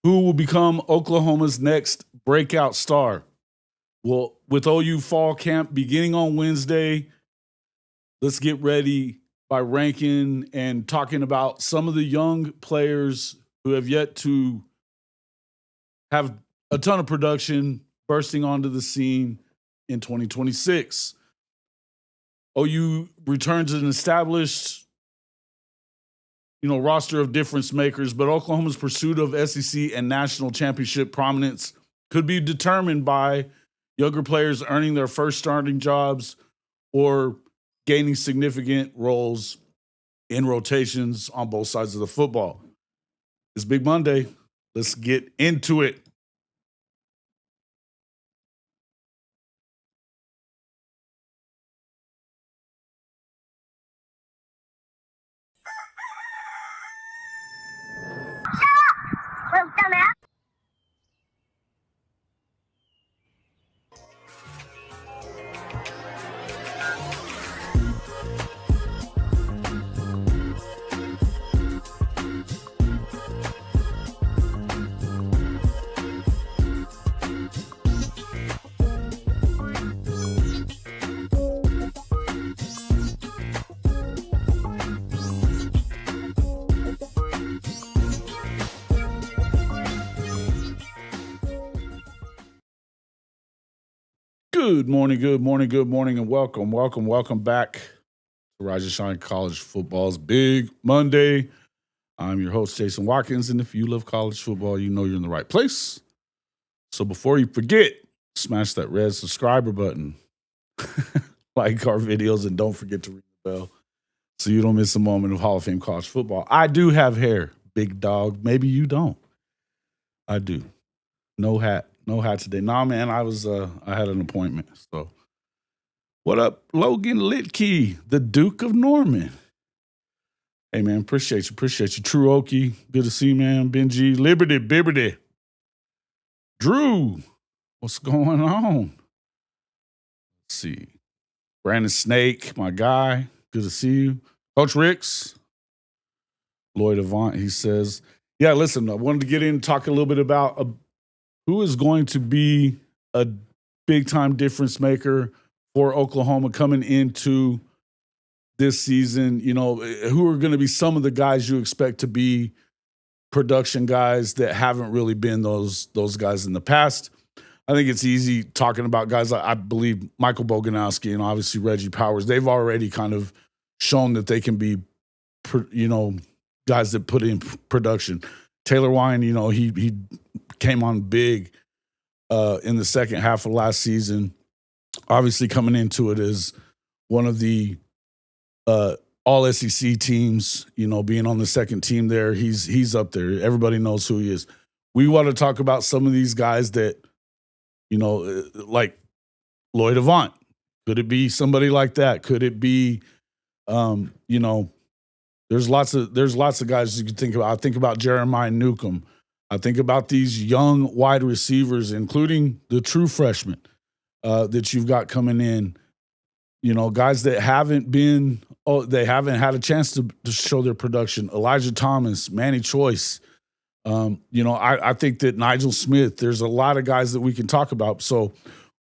Who will become Oklahoma's next breakout star? Well, with OU fall camp beginning on Wednesday, let's get ready by ranking and talking about some of the young players who have yet to have a ton of production bursting onto the scene in 2026. OU returns an established roster of difference makers, but Oklahoma's pursuit of SEC and national championship prominence could be determined by younger players earning their first starting jobs or gaining significant roles in rotations on both sides of the football. It's Big Monday. Let's get into it. Good morning, and welcome back to Rise and Shine College Football's Big Monday. I'm your host, Jason Watkins, and if you love college football, you know you're in the right place. So before you forget, smash that red subscriber button, like our videos, and don't forget to ring the bell so you don't miss a moment of Hall of Fame college football. I do have hair, big dog. Maybe you don't. I do. No hat today. Nah, man, I had an appointment. So what up, Logan Litkey, the Duke of Norman? Hey, man, appreciate you. True Okie, good to see you, man. Benji, Liberty, Bibbity. Drew, what's going on? Let's see. Brandon Snake, my guy, good to see you. Coach Ricks, Lloyd Avant, he says, yeah, listen, I wanted to get in and talk a little bit about who is going to be a big-time difference maker for Oklahoma coming into this season. Who are going to be some of the guys you expect to be production guys that haven't really been those guys in the past. I think it's easy talking about guys like, I believe, Michael Boganowski and obviously Reggie Powers. They've already kind of shown that they can be, guys that put in production. Taylor Wine, he came on big in the second half of last season. Obviously, coming into it as one of the all SEC teams, being on the second team there, he's up there. Everybody knows who he is. We want to talk about some of these guys that, like Lloyd Avant. Could it be somebody like that? Could it be, there's lots of guys you can think about. I think about Jeremiah Newcombe. I think about these young wide receivers, including the true freshmen that you've got coming in. Guys that haven't had a chance to show their production. Elijah Thomas, Manny Choice. I think that Nigel Smith, there's a lot of guys that we can talk about. So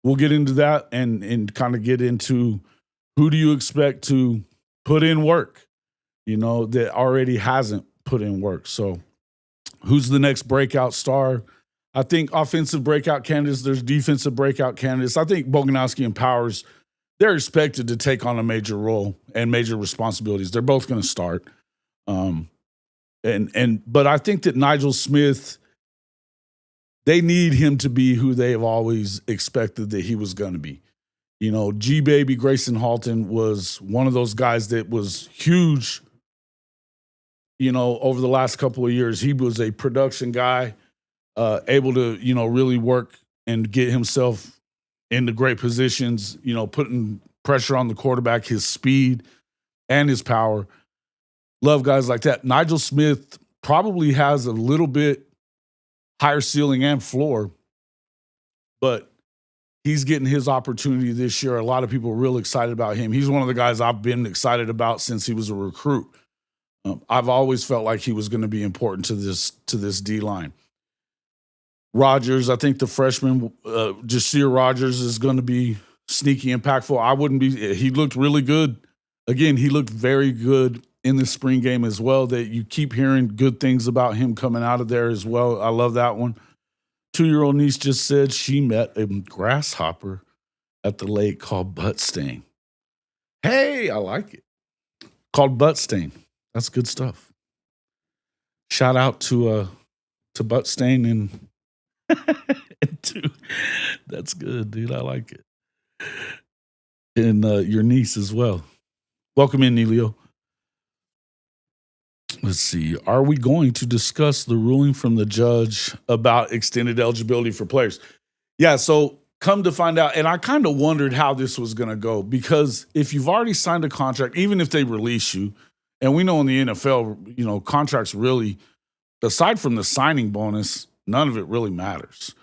we'll get into that and kind of get into who do you expect to put in work, that already hasn't put in work. So who's the next breakout star? I think offensive breakout candidates, there's defensive breakout candidates. I think Boganowski and Powers, they're expected to take on a major role and major responsibilities. They're both going to start. But I think that Nigel Smith, they need him to be who they have always expected that he was going to be. G-Baby Grayson Halton was one of those guys that was huge, over the last couple of years. He was a production guy, able to, really work and get himself into great positions, putting pressure on the quarterback, his speed and his power. Love guys like that. Nigel Smith probably has a little bit higher ceiling and floor, but he's getting his opportunity this year. A lot of people are real excited about him. He's one of the guys I've been excited about since he was a recruit. I've always felt like he was going to be important to this D-line. Rogers, I think the freshman, Jasir Rogers, is going to be sneaky impactful. I wouldn't be, he looked really good. Again, he looked very good in the spring game as well. That you keep hearing good things about him coming out of there as well. I love that one. 2-year-old niece just said she met a grasshopper at the lake called Butt Stain. Hey, I like it. Called Butt Stain. That's good stuff. Shout out to Butt Stain and that's good, dude. I like it. And your niece as well. Welcome in, Nelio. Let's see. Are we going to discuss the ruling from the judge about extended eligibility for players? Yeah, so come to find out, and I kind of wondered how this was going to go, because if you've already signed a contract, even if they release you, and we know in the NFL, contracts really, aside from the signing bonus, none of it really matters.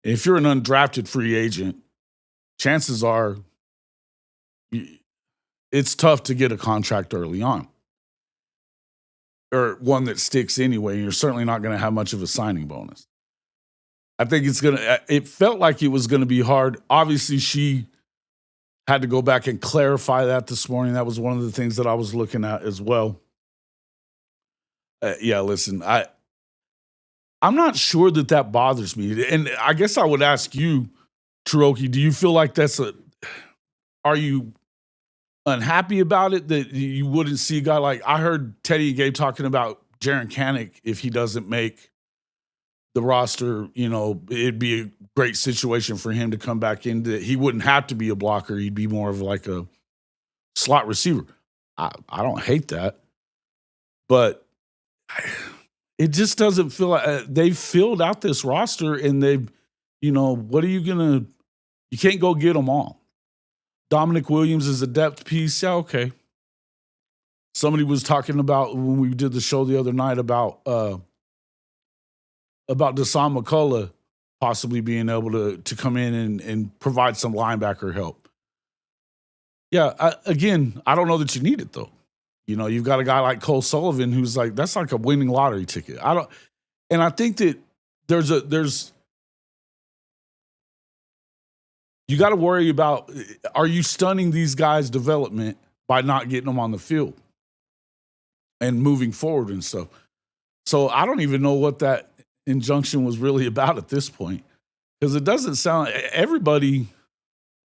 If you're an undrafted free agent, chances are it's tough to get a contract early on, or one that sticks anyway. You're certainly not going to have much of a signing bonus. I think it felt like it was going to be hard. Obviously, she had to go back and clarify that this morning. That was one of the things that I was looking at as well. Listen, I'm not sure that bothers me. And I guess I would ask you, Cherokee, do you feel like are you unhappy about it that you wouldn't see a guy like, I heard Teddy and Gabe talking about Jaren Kanak, if he doesn't make the roster, it'd be a great situation for him to come back in. He wouldn't have to be a blocker. He'd be more of like a slot receiver. I don't hate that, but it just doesn't feel like they've filled out this roster, and what are you you can't go get them all. Dominic Williams is a depth piece. Yeah, okay. Somebody was talking about, when we did the show the other night, about DeZephen McCullough possibly being able to come in and provide some linebacker help. Yeah, I don't know that you need it, though. You've got a guy like Cole Sullivan who's like, that's like a winning lottery ticket. I think that you got to worry about, are you stunning these guys' development by not getting them on the field and moving forward and stuff? So I don't even know what that injunction was really about at this point, because it doesn't sound, everybody,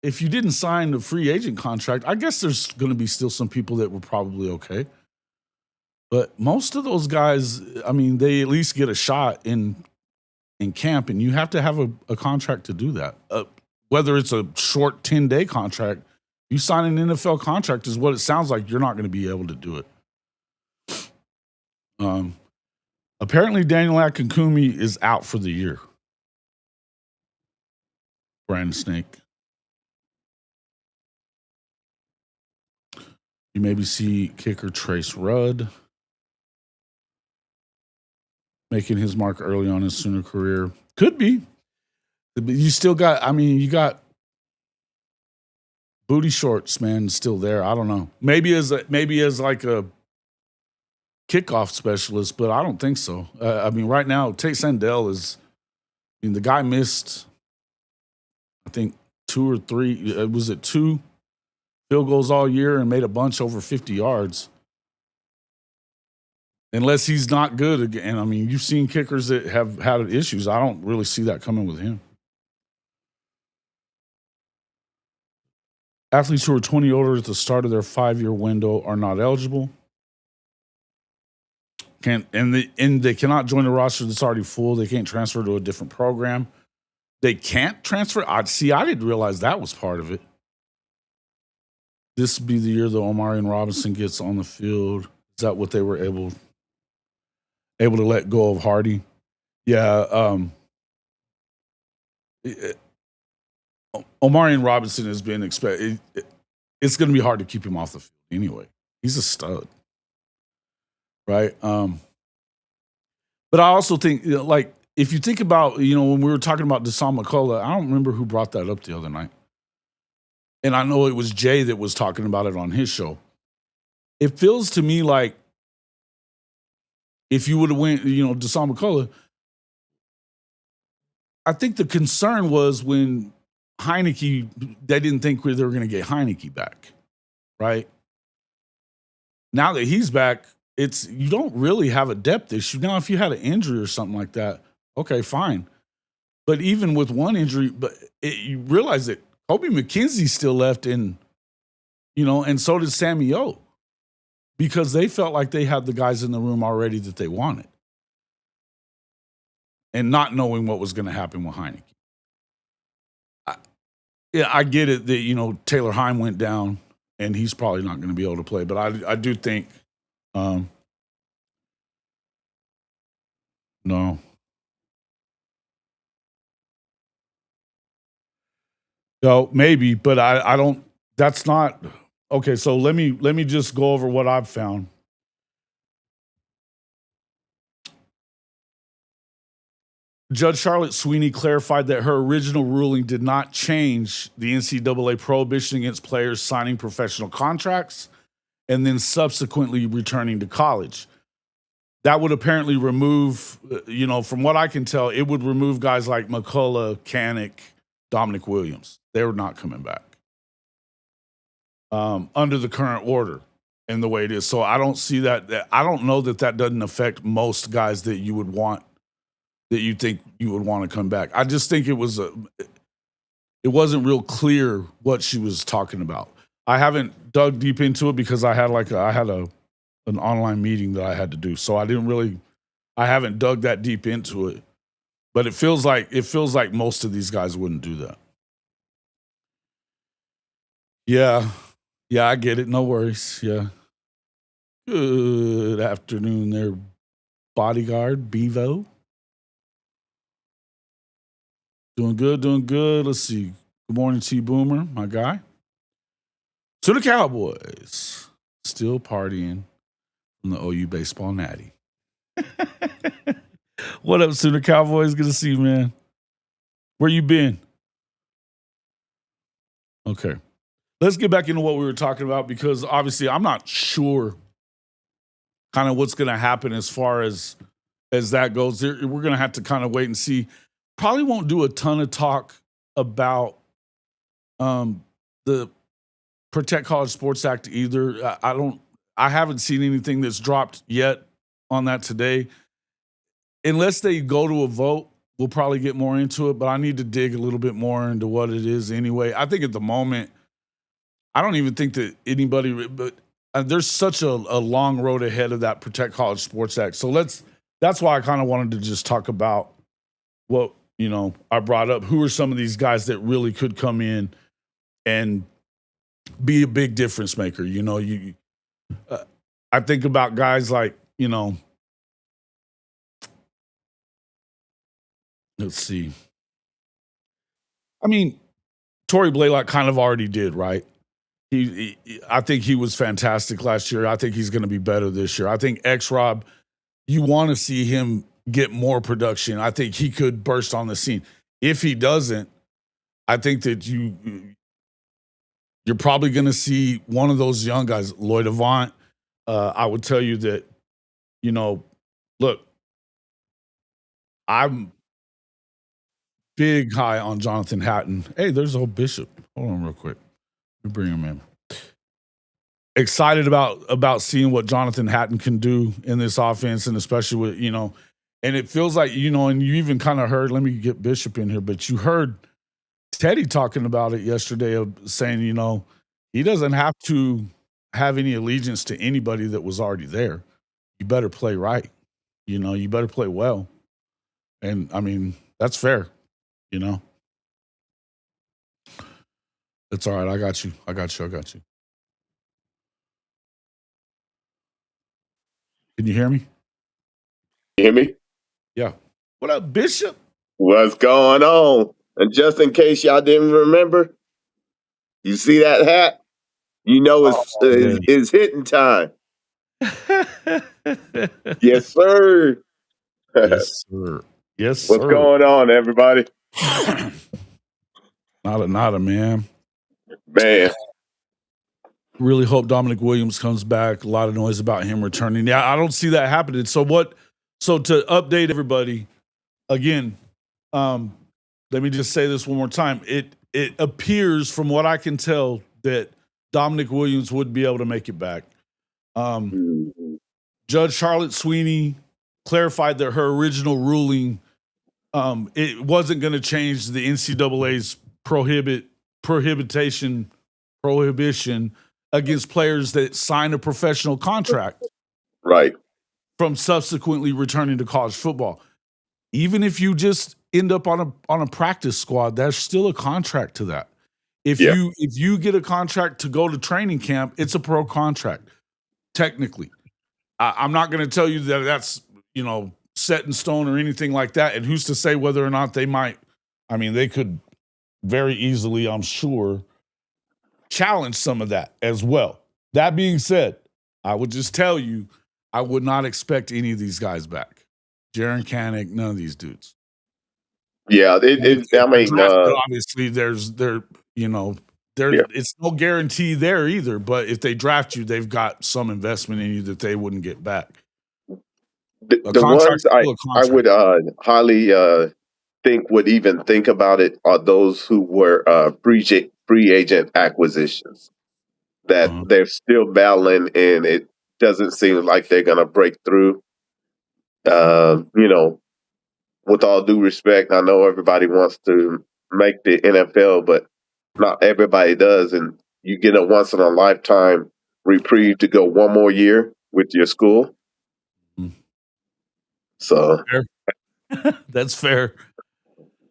if you didn't sign the free agent contract, I guess there's going to be still some people that were probably okay. But most of those guys, they at least get a shot in camp, and you have to have a contract to do that. Whether it's a short 10-day contract, you sign an NFL contract is what it sounds like. You're not going to be able to do it. Apparently, Daniel Akinkunmi is out for the year. Brandon Snake. You maybe see kicker Trace Rudd making his mark early on in his Sooner career. Could be. You still got, you got Booty Shorts, man, still there. I don't know. Maybe as like a kickoff specialist, but I don't think so. Right now, Tate Sandell is, the guy missed, I think, 2 or 3, was it 2 field goals all year and made a bunch over 50 yards. Unless he's not good again. You've seen kickers that have had issues. I don't really see that coming with him. Athletes who are 20 or older at the start of their 5-year window are not eligible. They cannot join a roster that's already full. They can't transfer to a different program. They can't transfer. I didn't realize that was part of it. This would be the year that Omarion Robinson gets on the field. Is that what they were able to let go of Hardy? Yeah. Omarion Robinson has been expected. It's going to be hard to keep him off the field anyway. He's a stud, right? But I also think, if you think about, when we were talking about DeZephen McCullough, I don't remember who brought that up the other night. And I know it was Jay that was talking about it on his show. It feels to me like if you would have went, DeZephen McCullough, I think the concern was when Heineke, they didn't think they were going to get Heineke back, right? Now that he's back, you don't really have a depth issue. Now, if you had an injury or something like that, okay, fine. But even with one injury, you realize that Kobe McKenzie still left and so did Sammy O, because they felt like they had the guys in the room already that they wanted, and not knowing what was going to happen with Heineke. I get it that, Taylor Heim went down and he's probably not going to be able to play, but I do think, no. No, maybe, but I don't, that's not, okay, so let me just go over what I've found. Judge Charlotte Sweeney clarified that her original ruling did not change the NCAA prohibition against players signing professional contracts and then subsequently returning to college. That would apparently remove, from what I can tell, it would remove guys like McCullough, Canick, Dominic Williams. They were not coming back under the current order and the way it is. So I don't see that. I don't know that doesn't affect most guys that you would want, that you think you would want to come back. I just think it wasn't real clear what she was talking about. I haven't dug deep into it because I had an online meeting that I had to do. So I haven't dug that deep into it. But it feels like most of these guys wouldn't do that. Yeah. Yeah, I get it. No worries. Yeah. Good afternoon there, bodyguard, Bevo. Doing good. Let's see. Good morning, T-Boomer, my guy. To the Cowboys. Still partying from the OU baseball natty. What up, Sooner Cowboys? Good to see you, man. Where you been? Okay. Let's get back into what we were talking about, because obviously I'm not sure kind of what's going to happen as far as that goes. We're going to have to kind of wait and see. Probably won't do a ton of talk about the Protect College Sports Act either. I haven't seen anything that's dropped yet on that today. Unless they go to a vote, we'll probably get more into it, but I need to dig a little bit more into what it is anyway. I think at the moment, I don't even think that anybody, but there's such a long road ahead of that Protect College Sports Act. So that's why I kind of wanted to just talk about what, I brought up. Who are some of these guys that really could come in and be a big difference maker? I think about guys like, let's see. I mean, Tory Blaylock kind of already did, right? I think he was fantastic last year. I think he's going to be better this year. I think X-Rob, you want to see him get more production. I think he could burst on the scene. If he doesn't, I think that you're probably going to see one of those young guys, Lloyd Avant. I would tell you that, look, I'm big high on Jonathan Hatton. Hey, there's old Bishop. Hold on real quick. Let me bring him in. Excited about seeing what Jonathan Hatton can do in this offense, and especially with, and it feels like, and you even kind of heard, let me get Bishop in here, but you heard Teddy talking about it yesterday, saying, he doesn't have to have any allegiance to anybody that was already there. You better play right. You better play well. And I mean, that's fair, It's all right. I got you. Can you hear me? You hear me? Yeah. What up, Bishop? What's going on? And just in case y'all didn't remember, you see that hat? It's hitting time. Yes, sir. Yes, sir. Yes, sir. What's going on, everybody? Nada, man. Man. Really hope Dominic Williams comes back. A lot of noise about him returning. Yeah, I don't see that happening. So to update everybody, again, let me just say this one more time. It appears, from what I can tell, that Dominic Williams would be able to make it back. Mhm. Judge Charlotte Sweeney clarified that her original ruling, it wasn't going to change the NCAA's prohibition against players that sign a professional contract Right. from subsequently returning to college football. Even if you just end up on a practice squad, there's still a contract to that. If Yeah. you get a contract to go to training camp, it's a pro contract, technically. I'm not going to tell you that that's, set in stone or anything like that. And who's to say whether or not they might? I mean, they could very easily, I'm sure, challenge some of that as well. That being said, I would just tell you, I would not expect any of these guys back. Jaron Kanek, none of these dudes. Yeah. If I they're mean, drafted, obviously, yeah. it's no guarantee there either. But if they draft you, they've got some investment in you that they wouldn't get back. A The ones contract's still a I contract. would highly think would even think about it are those who were free agent acquisitions that Uh-huh. they're still battling, and it doesn't seem like they're going to break through. You know, with all due respect, I know everybody wants to make the NFL, but not everybody does, and you get a once in a lifetime reprieve to go one more year with your school. Mhm. So Fair. That's fair.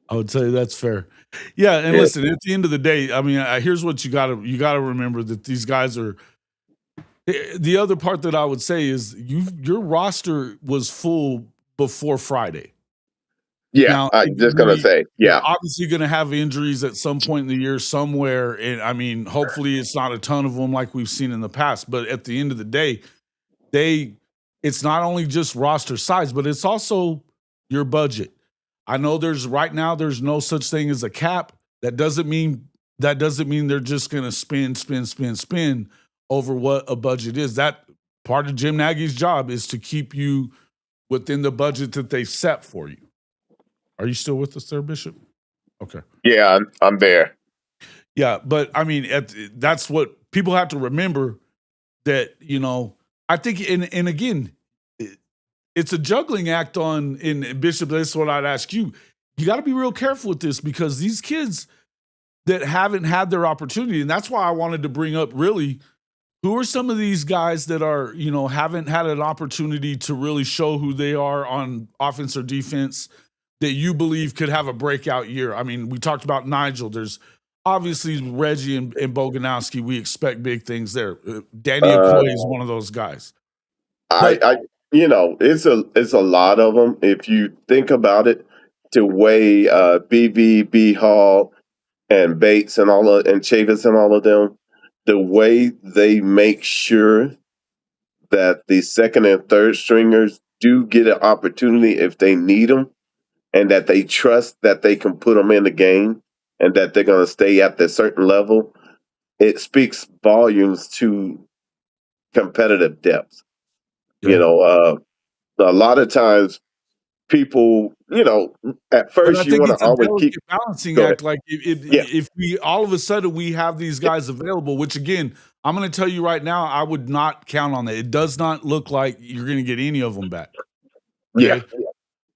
I would say that's fair. Yeah, and yeah, listen, at the end of the day, I mean, here's what you gotta remember, that these guys are. The other part that I would say is your roster was full before Friday. yeah. Now, I'm just gonna say, you're yeah, obviously going to have injuries at some point in the year somewhere, and I mean, hopefully, it's not a ton of them like we've seen in the past. But at the end of the day, it's not only just roster size, but it's also your budget. I know right now there's no such thing as a cap. That doesn't mean they're just going to spin over what a budget is. That part of Jim Nagy's job is to keep you within the budget that they set for you. Are you still with us there, Bishop? Okay. yeah. I'm there. Yeah, but I mean, that's what people have to remember, that, I think, and again, it's a juggling act in Bishop. That's what I'd ask you. You got to be real careful with this, because these kids that haven't had their opportunity, and that's why I wanted to bring up, really, who are some of these guys that are, haven't had an opportunity to really show who they are on offense or defense, that you believe could have a breakout year? I mean, we talked about Nigel. There's obviously Reggie and Boganowski. We expect big things there. Danny Uh, Okoye is one of those guys. I, But I, it's a lot of them. If you think about it, the way BB, Hall, and Bates and Chavis and all of them, the way they make sure that the second and third stringers do get an opportunity if they need them, and that they trust that they can put them in the game, and that they're going to stay at that certain level, it speaks volumes to competitive depth. You yeah. know, a lot of times people, at But I first you think want to it's a always keep. delicate balancing Go ahead. act. Like, Yeah, if we all of a sudden we have these yeah, guys available, which, again, I'm going to tell you right now, I would not count on that. It does not look like you're going to get any of them back. yeah. Okay.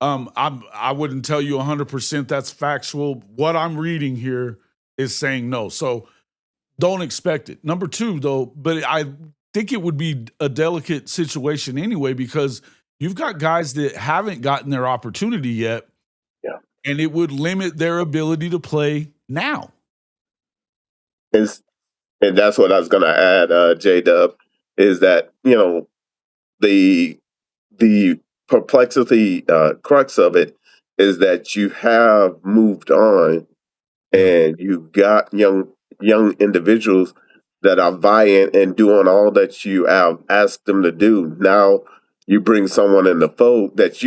I wouldn't tell you 100% that's factual. What I'm reading here is saying no. So don't expect it. Number two, though, but I think it would be a delicate situation anyway, because you've got guys that haven't gotten their opportunity yet, Yeah. and it would limit their ability to play now. It's, and that's what I was going to add, J Dub, is that, the the perplexity crux of it is that you have moved on, Yeah, and you've got young individuals that are vying and doing all that you have asked them to do. Now you bring someone in the fold that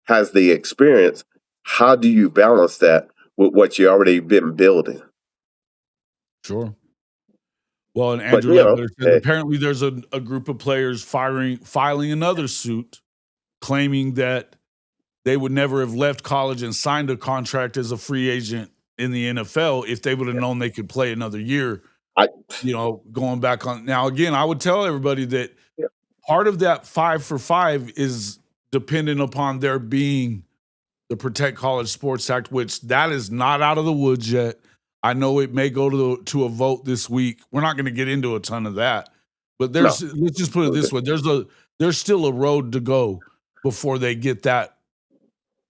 has the experience. How do you balance that with what you already been building? sure. Well, and But Andrew Ledbetter says eh, apparently there's a group of players filing another suit, claiming that they would never have left college and signed a contract as a free agent in the NFL if they would have known they could play another year, I going back on. Now, again, I would tell everybody that yeah, part of that 5 for 5 is dependent upon there being the Protect College Sports Act, which that is not out of the woods yet. I know it may go to a vote this week. We're not going to get into a ton of that, but no. let's just put it this way: there's still a road to go before they get that,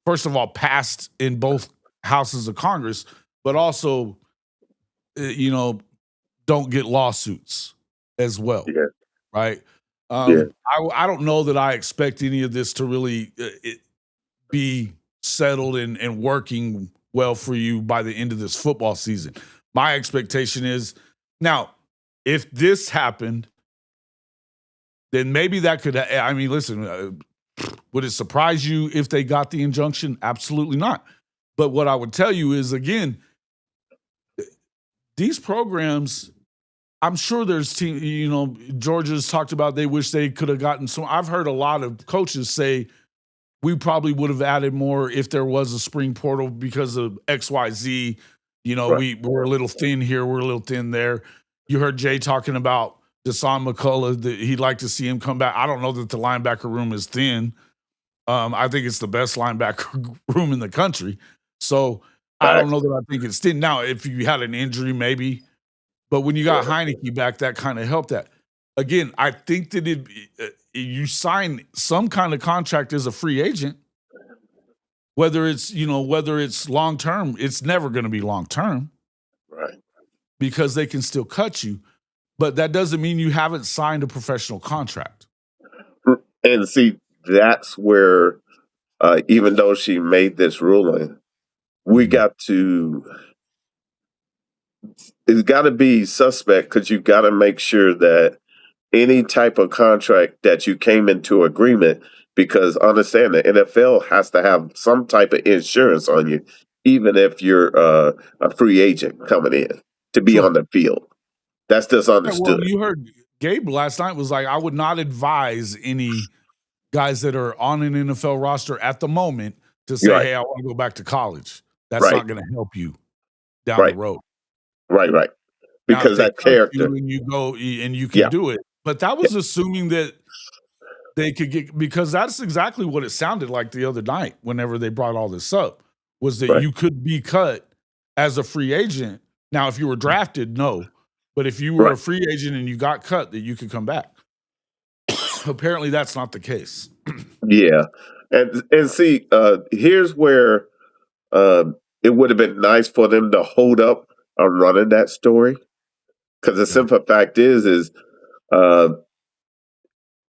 first of all, passed in both houses of Congress, but also, don't get lawsuits as well, Yeah, right? yeah, I don't know that I expect any of this to really be settled and working well for you by the end of this football season. My expectation is now, if this happened, then maybe that could. I mean, listen, would it surprise you if they got the injunction? Absolutely not. But what I would tell you is, again, these programs, I'm sure there's Georgia's talked about they wish they could have gotten some. I've heard a lot of coaches say we probably would have added more if there was a spring portal because of XYZ. right. We're a little thin here, we're a little thin there. You heard Jay talking about Deshaun McCullough, that he'd like to see him come back. I don't know that the linebacker room is thin. I think it's the best linebacker room in the country. So I don't know Facts. that I think it's thin. Now, if you had an injury, maybe. But when you got Yeah, Heineke back, that kind of helped that. Again, I think that you sign some kind of contract as a free agent, whether it's long term, it's never going to be long term right. because they can still cut you. But that doesn't mean you haven't signed a professional contract. And see, that's where, even though she made this ruling, we Mhm. got to. It's got to be suspect because you got to make sure that any type of contract that you came into agreement, because understand the NFL has to have some type of insurance on you, even if you're a free agent coming in to be on Sure. the field. That's just Yeah, well, understood. you heard Gabe last night was like, I would not advise any guys that are on an NFL roster at the moment to say, Right, hey, I want to go back to college. That's right, not going to help you down the right, road. right. Now, if Because they that cut character, you and you go and you can yeah, do it, but that yeah, was assuming that they could get, because that's exactly what it sounded like the other night whenever they brought all this up, was that right, you could be cut as a free agent. Now, if you were drafted, no. But if you were a right, free agent and you got cut, that you could come back. Apparently, that's not the case. yeah. And see, here's where it would have been nice for them to hold up on running that story. Because the Yeah. simple fact is uh,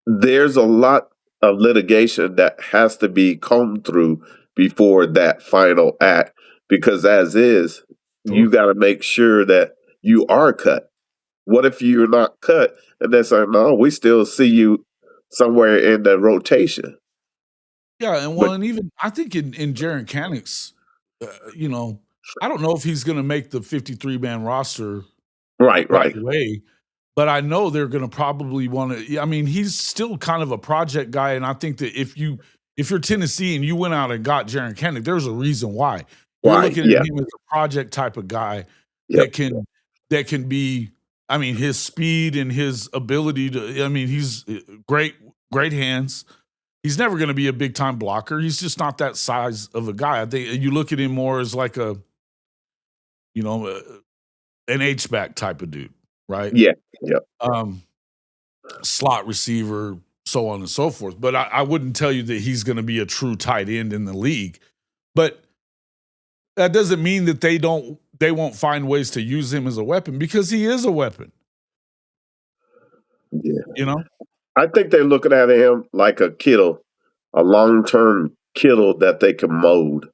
there's a lot of litigation that has to be combed through before that final act. Because as is, Sure. you got to make sure that you are cut. What if you're not cut? And they say, no, we still see you somewhere in the rotation. Yeah, and But well, and even I think in Jaron Canick's, uh, you know, I don't know if he's going to make the 53-man roster right, right right, away, but I know they're going to probably want to. I mean, he's still kind of a project guy, and I think that if you're Tennessee and you went out and got Jaron Canick, there's a reason why. You're why? looking at Yeah, him as a project type of guy yep, that can that can be. I mean, his speed and his ability to. I mean, he's great hands. He's never going to be a big time blocker. He's just not that size of a guy. I think you look at him more as like you know, uh, an H back type of dude, right? yeah, yep. Um, Slot receiver, so on and so forth. But I wouldn't tell you that he's going to be a true tight end in the league. But that doesn't mean that they won't find ways to use him as a weapon, because he is a weapon. Yeah. You know, I think they're looking at him like a Kittle, a long term Kittle that they can mold.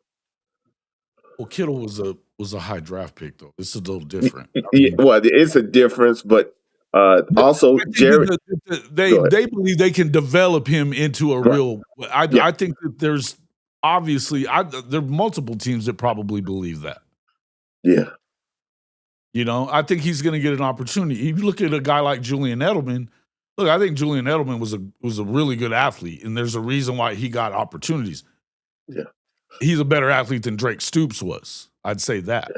well, Kittle was a high draft pick though. This is a little different. I Yeah, mean, well, it's a difference, but but also I think Jared. they Go ahead. they believe they can develop him into a Right. real. Yeah. I think that there's obviously there are multiple teams that probably believe that. Yeah. I think he's going to get an opportunity. If you look at a guy like Julian Edelman, look, I think Julian Edelman was a really good athlete, and there's a reason why he got opportunities. Yeah. He's a better athlete than Drake Stoops was. I'd say that,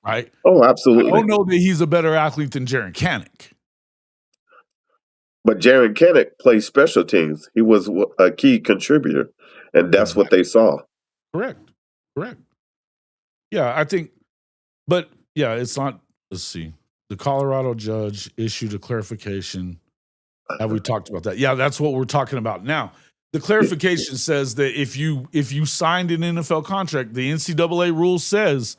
right? Oh, I absolutely. don't know that he's a better athlete than Jaren Kanak. But Jaren Kanak plays special teams. He was a key contributor, and that's what they saw. Correct. Yeah, I think, but yeah, it's not. Let's see. The Colorado judge issued a clarification. Have we talked about that? Yeah, that's what we're talking about now. The clarification says that if you signed an NFL contract, the NCAA rule says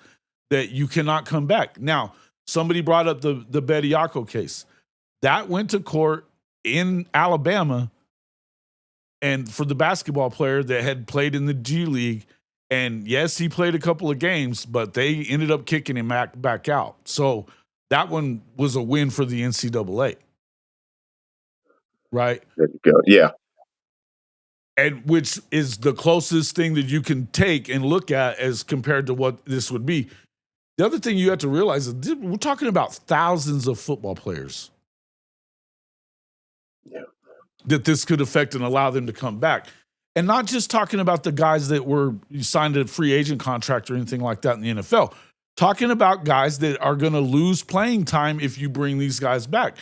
that you cannot come back. Now, somebody brought up the Bediako case. That went to court in Alabama, and for the basketball player that had played in the G League, and yes, he played a couple of games, but they ended up kicking him back out. So that one was a win for the NCAA. Right? There you go. Yeah. And which is the closest thing that you can take and look at as compared to what this would be. The other thing you have to realize is we're talking about thousands of football players. Yeah. That this could affect and allow them to come back. And not just talking about the guys that were signed a free agent contract or anything like that in the NFL. Talking about guys that are going to lose playing time if you bring these guys back.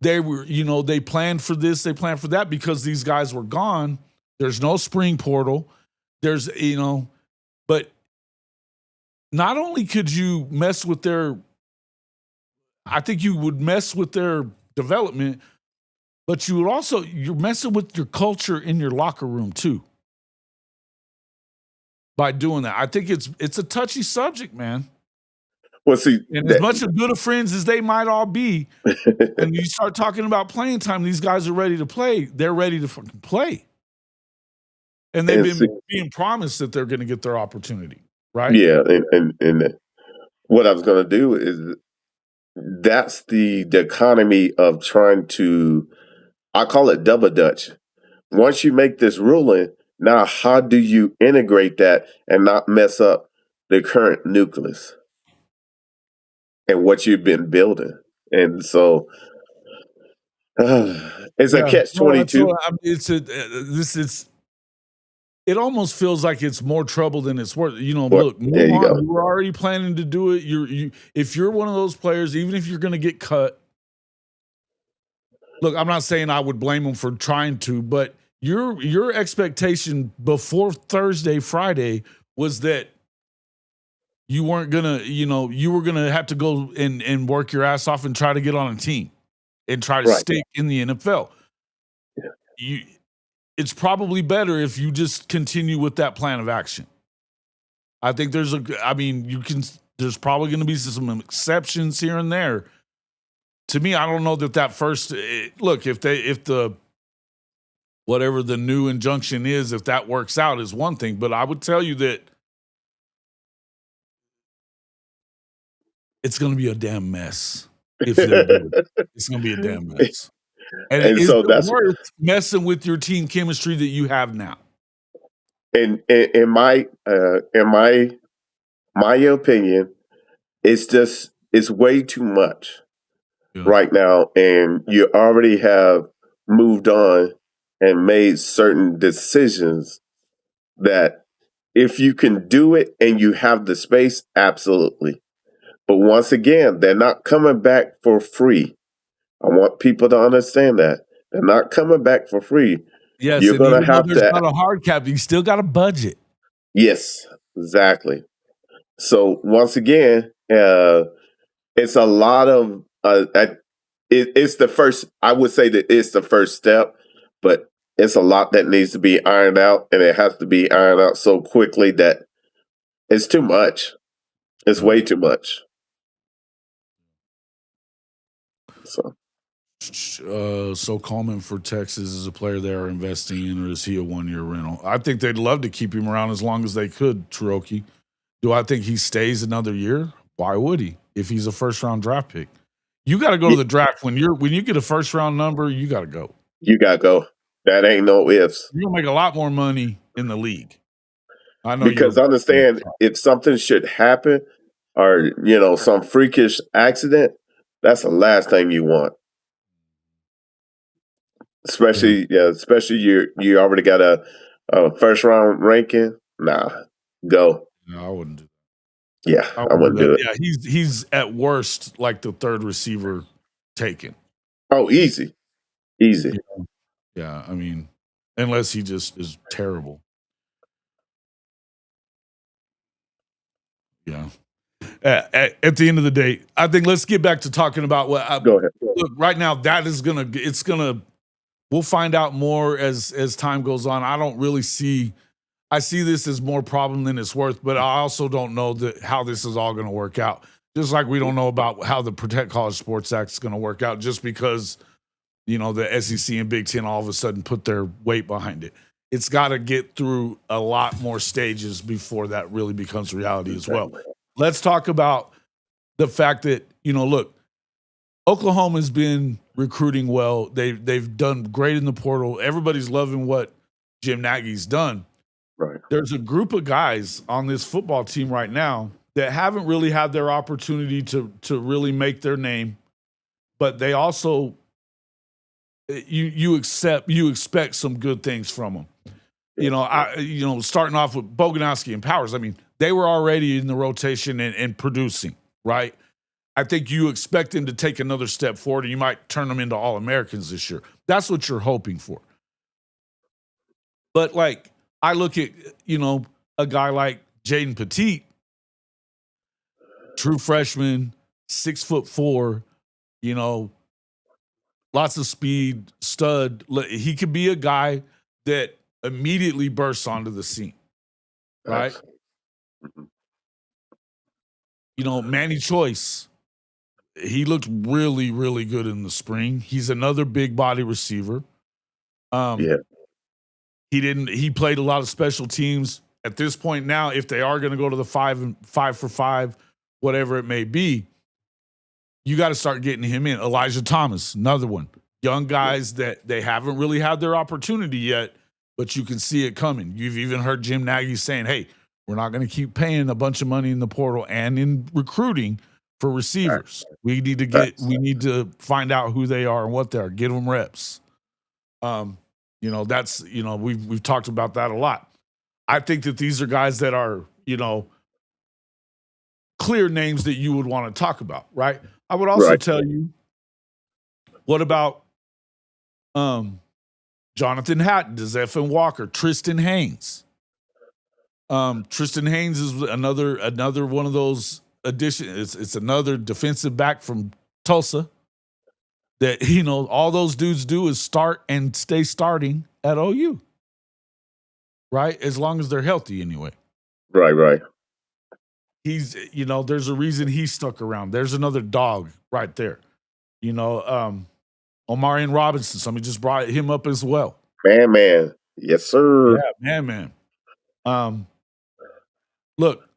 They were, they planned for this, they planned for that because these guys were gone. There's no spring portal. There's, but not only could you mess with I think you would mess with their development, but you're messing with your culture in your locker room too. By doing that. I think it's a touchy subject, man. Well, see, and as much of good of friends as they might all be, when you start talking about playing time, these guys are ready to play. They're ready to fucking play. And they've been being promised that they're going to get their opportunity, right? Yeah, and what I was going to do is that's the economy of trying to, I call it double dutch. Once you make this ruling, now how do you integrate that and not mess up the current nucleus and what you've been building? And so it's a catch-22. It almost feels like it's more trouble than it's worth. Look, there you go. You were already planning to do it. If you're one of those players, even if you're going to get cut, look, I'm not saying I would blame them for trying to, but your expectation before Thursday, Friday was that you weren't gonna, you were gonna have to go and work your ass off and try to get on a team and try to stick in the NFL. Yeah. It's probably better if you just continue with that plan of action. I think there's probably going to be some exceptions here and there. To me, I don't know that first look, if the whatever the new injunction is, if that works out is one thing, but I would tell you that it's going to be a damn mess if they're good. It's going to be a damn mess. And so that's worth messing with your team chemistry that you have now. In my opinion, it's way too much right now, and you already have moved on and made certain decisions that if you can do it and you have the space, absolutely. But once again, they're not coming back for free. I want people to understand that. They're not coming back for free. Yes, you're going to have to. There's not a hard cap. You still got a budget. Yes, exactly. So once again, it's a lot of. It's the first. I would say that it's the first step, but it's a lot that needs to be ironed out, and it has to be ironed out so quickly that it's too much. It's way too much. So Coleman for Texas is a player they are investing in, or is he a 1-year rental? I think they'd love to keep him around as long as they could, Cherokee. Do I think he stays another year? Why would he? If he's a first-round draft pick. You got to go to the draft. When you get a first-round number, you got to go. You got to go. That ain't no ifs. You're going to make a lot more money in the league. I know. Because understand, if something should happen or, some freakish accident, that's the last thing you want. Especially you already got a first round ranking. Nah, go. No, I wouldn't do that. Yeah, I I wouldn't wouldn't do do that. it. Yeah, he's at worst like the third receiver taken. Oh, easy. Easy. Yeah, I mean, unless he just is terrible. Yeah. At the end of the day, I think let's get back to talking about what. Go ahead. Look, right now, that is it's gonna. We'll find out more as time goes on. I don't really see. I see this as more problem than it's worth, but I also don't know how this is all going to work out. Just like we don't know about how the Protect College Sports Act is going to work out, just because the SEC and Big Ten all of a sudden put their weight behind it. It's got to get through a lot more stages before that really becomes reality as well. Let's talk about the fact that look, Oklahoma's been recruiting well. They've done great in the portal. Everybody's loving what Jim Nagy's done. Right. There's a group of guys on this football team right now that haven't really had their opportunity to really make their name, but they also you expect some good things from them. Starting off with Boganowski and Powers. I mean, they were already in the rotation and producing, right? I think you expect them to take another step forward, and you might turn them into All-Americans this year. That's what you're hoping for. But like, I look at, a guy like Jayden Petit, true freshman, 6'4", lots of speed, stud. He could be a guy that immediately bursts onto the scene, right? Manny Choice, he looked really, really good in the spring. He's another big body receiver. He played a lot of special teams. At this point now, if they are going to go to the 5 for 5, whatever it may be, you got to start getting him in. Elijah Thomas, another one. Young guys that they haven't really had their opportunity yet, but you can see it coming. You've even heard Jim Nagy saying, hey, we're not going to keep paying a bunch of money in the portal and in recruiting for receivers. We need to find out who they are and what they are. Give them reps. That's we've talked about that a lot. I think that these are guys that are, clear names that you would want to talk about, right? I would also tell you, what about Jonathan Hatton, DeZephen Walker, Trystan Haynes? Trystan Haynes is another one of those additions. It's another defensive back from Tulsa that, all those dudes do is start and stay starting at OU. Right? As long as they're healthy anyway. Right. He's, there's a reason he's stuck around. There's another dog right there. Omarion Robinson, somebody just brought him up as well. Man. Yes, sir. Yeah, man. Look,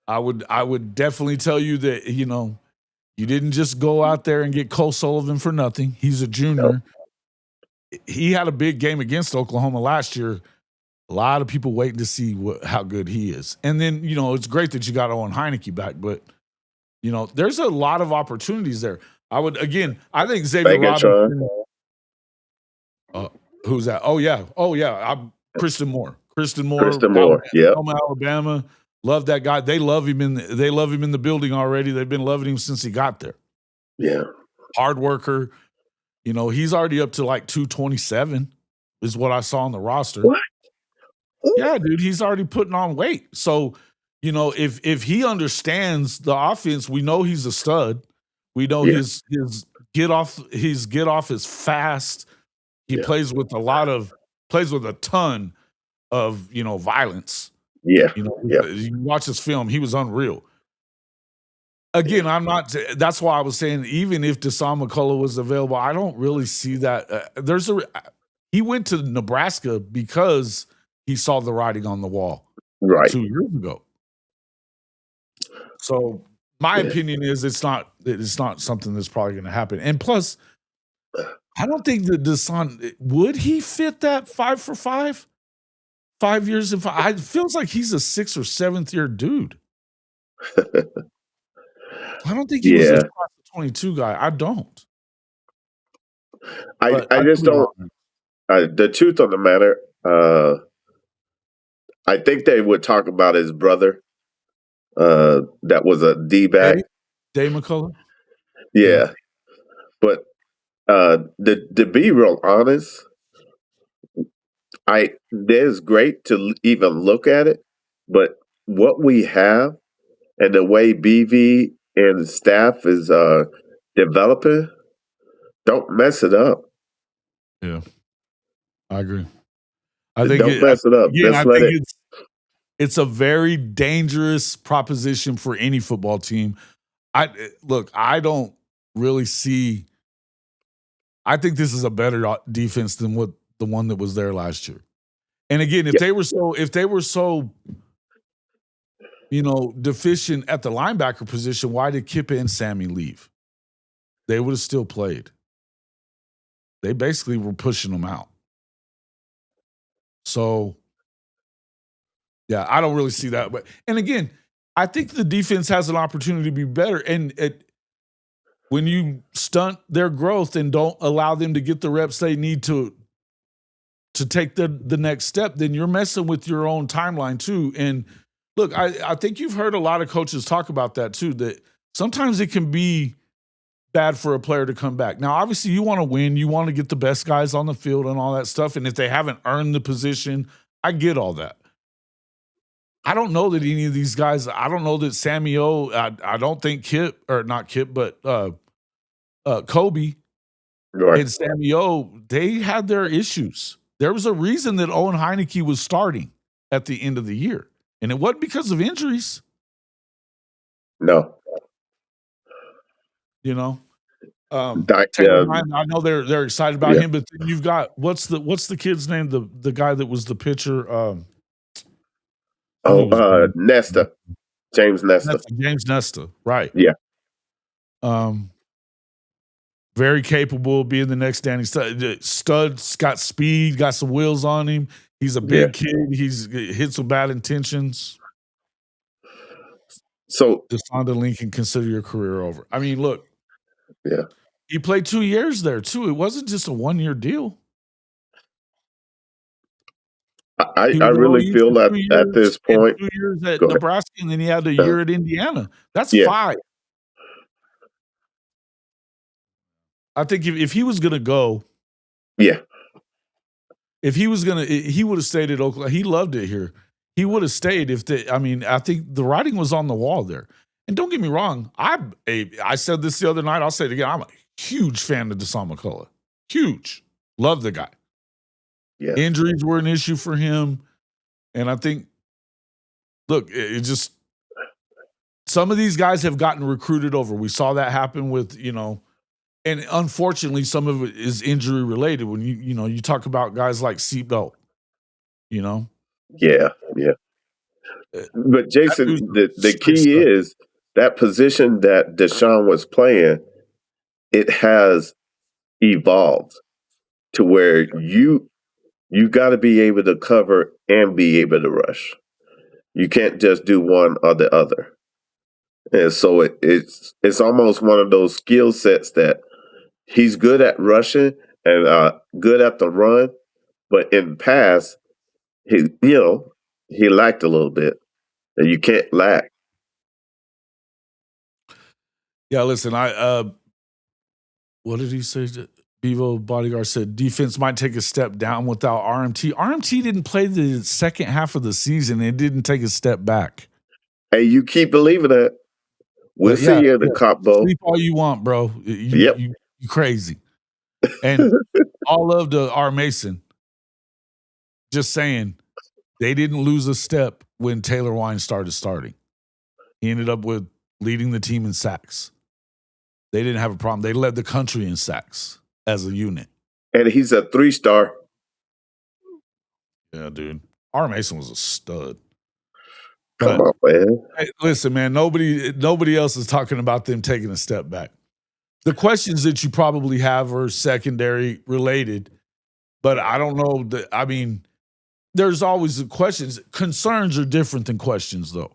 I would definitely tell you that, you didn't just go out there and get Cole Sullivan for nothing. He's a junior. Nope. He had a big game against Oklahoma last year. A lot of people waiting to see how good he is. And then, it's great that you got Owen Heineke back, but, there's a lot of opportunities there. I think Xavier Robinson. Who's that? Oh, yeah. Kristan Moore. Kristan Moore, Alabama. Love that guy. They love him in the building already. They've been loving him since he got there. Yeah. Hard worker. He's already up to like 227 is what I saw on the roster. What? Yeah, dude, he's already putting on weight. So, if he understands the offense, we know he's a stud. We know his get off is fast. He plays with a ton of, violence. Yeah. You watch his film, he was unreal. Again, that's why I was saying, even if Deshaun McCullough was available, I don't really see that. He went to Nebraska because he saw the writing on the wall 2 years ago. So my opinion is it's not something that's probably going to happen. And plus, I don't think that Deshaun, would he fit that 5 for 5? 5 years and 5. It feels like he's a 6th or 7th year dude. I don't think he was a class of 22 guy. I don't. I just don't. The truth of the matter, I think they would talk about his brother. That was a D-back. Dave McCullough? Yeah. But to be real honest, it's great to even look at it, but what we have and the way BV and the staff is developing, don't mess it up. Yeah, I agree. Don't mess it up. Again, Just let it. It's a very dangerous proposition for any football team. I don't really see. I think this is a better defense than what the one that was there last year. And again, if they were so, deficient at the linebacker position, why did Kip and Sammy leave? They would have still played. They basically were pushing them out. So, yeah, I don't really see that. And again, I think the defense has an opportunity to be better. And when you stunt their growth and don't allow them to get the reps they need to take the next step, then you're messing with your own timeline too. And look, I think you've heard a lot of coaches talk about that too, that sometimes it can be bad for a player to come back. Now, obviously, you want to win. You want to get the best guys on the field and all that stuff. And if they haven't earned the position, I get all that. I don't know that any of these guys, I don't know that Sammy O, I don't think Kip, or not Kip, but Kobe and Sammy O, they had their issues. There was a reason that Owen Heineke was starting at the end of the year. And it wasn't because of injuries. No. Taylor Ryan, I know they're excited about him, but then you've got what's the kid's name? The guy that was the pitcher. Nesta. James Nesta. James Nesta, right. Yeah. Very capable of being the next Danny Stud. Stud's got speed, got some wheels on him. He's a big kid. He's hits with bad intentions. So DeSonda Lincoln, consider your career over. I mean, look. Yeah. He played 2 years there, too. It wasn't just a 1-year deal. I really feel that at this point. 2 years at Nebraska, and then he had a year at Indiana. That's 5. I think if he was going to go. Yeah. If he was going to, he would have stayed at Oklahoma. He loved it here. He would have stayed I think the writing was on the wall there. And don't get me wrong, I said this the other night, I'll say it again, I'm a huge fan of DeSon McCullough. Huge. Love the guy. Yeah. Injuries were an issue for him. And I think, look, it just, some of these guys have gotten recruited over. We saw that happen with, and unfortunately, some of it is injury related. When you talk about guys like Seatbelt, Yeah. But Jason, the key is that position that Deshaun was playing, it has evolved to where you got to be able to cover and be able to rush. You can't just do one or the other. And so it's almost one of those skill sets that he's good at rushing and good at the run, but in the past, he lacked a little bit, and you can't lack. Yeah, listen, what did he say? Bevo Bodyguard said defense might take a step down without RMT. RMT didn't play the second half of the season. It didn't take a step back. Hey, you keep believing that. We'll see you at the Cop Bowl. Sleep all you want, bro. You crazy. And all love to R. Mason. Just saying, they didn't lose a step when Taylor Wine starting. He ended up with leading the team in sacks. They didn't have a problem. They led the country in sacks as a unit. And he's a 3-star. Yeah, dude. R. Mason was a stud. Come on, man. Hey, listen, man, nobody else is talking about them taking a step back. The questions that you probably have are secondary related, but I don't know there's always the questions. Concerns are different than questions, though.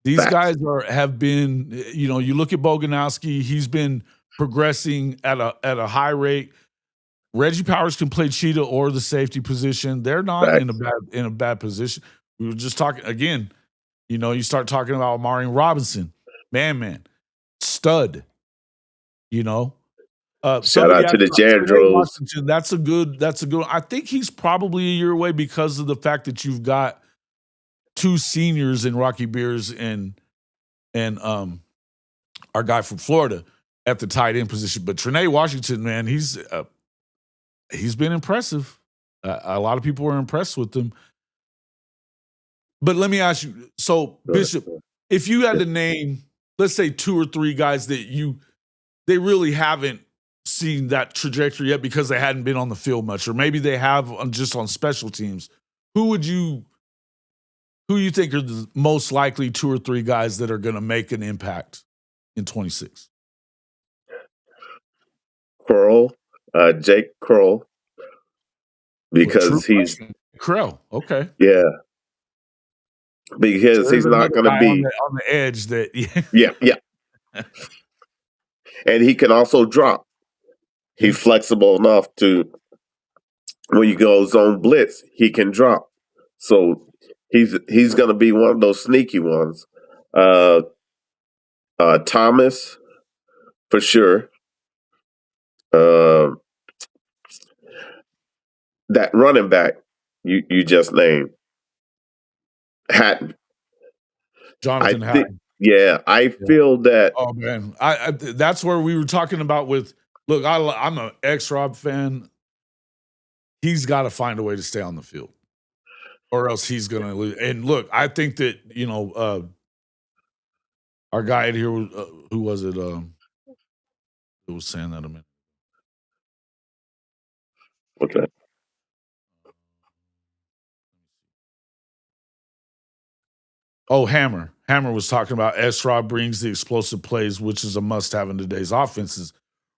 These guys have been, you look at Boganowski, he's been progressing at a high rate. Reggie Powers can play cheetah or the safety position. They're not in a bad position. We were just talking again. You start talking about Amari Robinson, man, stud. Shout Somebody out to asked the about Trey Jandros. Washington. That's a good. I think he's probably a year away because of the fact that you've got two seniors in Rocky Beers and our guy from Florida at the tight end position. But Trey Washington, man, he's been impressive. A lot of people are impressed with him. But let me ask you, so Bishop, if you had to name, let's say 2 or 3 guys that they really haven't seen that trajectory yet because they hadn't been on the field much, or maybe they have just on special teams, who you think are the most likely 2 or 3 guys that are going to make an impact in 26? Kroll, Jake Kroll, because he's Krell. Okay, yeah, because so he's not going to be on the edge. That yeah, and he can also drop. He's flexible enough to when you go zone blitz, he can drop. So he's going to be one of those sneaky ones. Thomas, for sure. That running back you just named, Hatton. Jonathan Hatton. I feel that. Oh man, I that's where we were talking about with. Look, I'm an ex-Rob fan. He's got to find a way to stay on the field, or else he's going to lose. And look, I think that our guy here, who was it? Who was saying that a minute? Okay. Oh, Hammer. Hammer was talking about S-Rob brings the explosive plays, which is a must-have in today's offenses.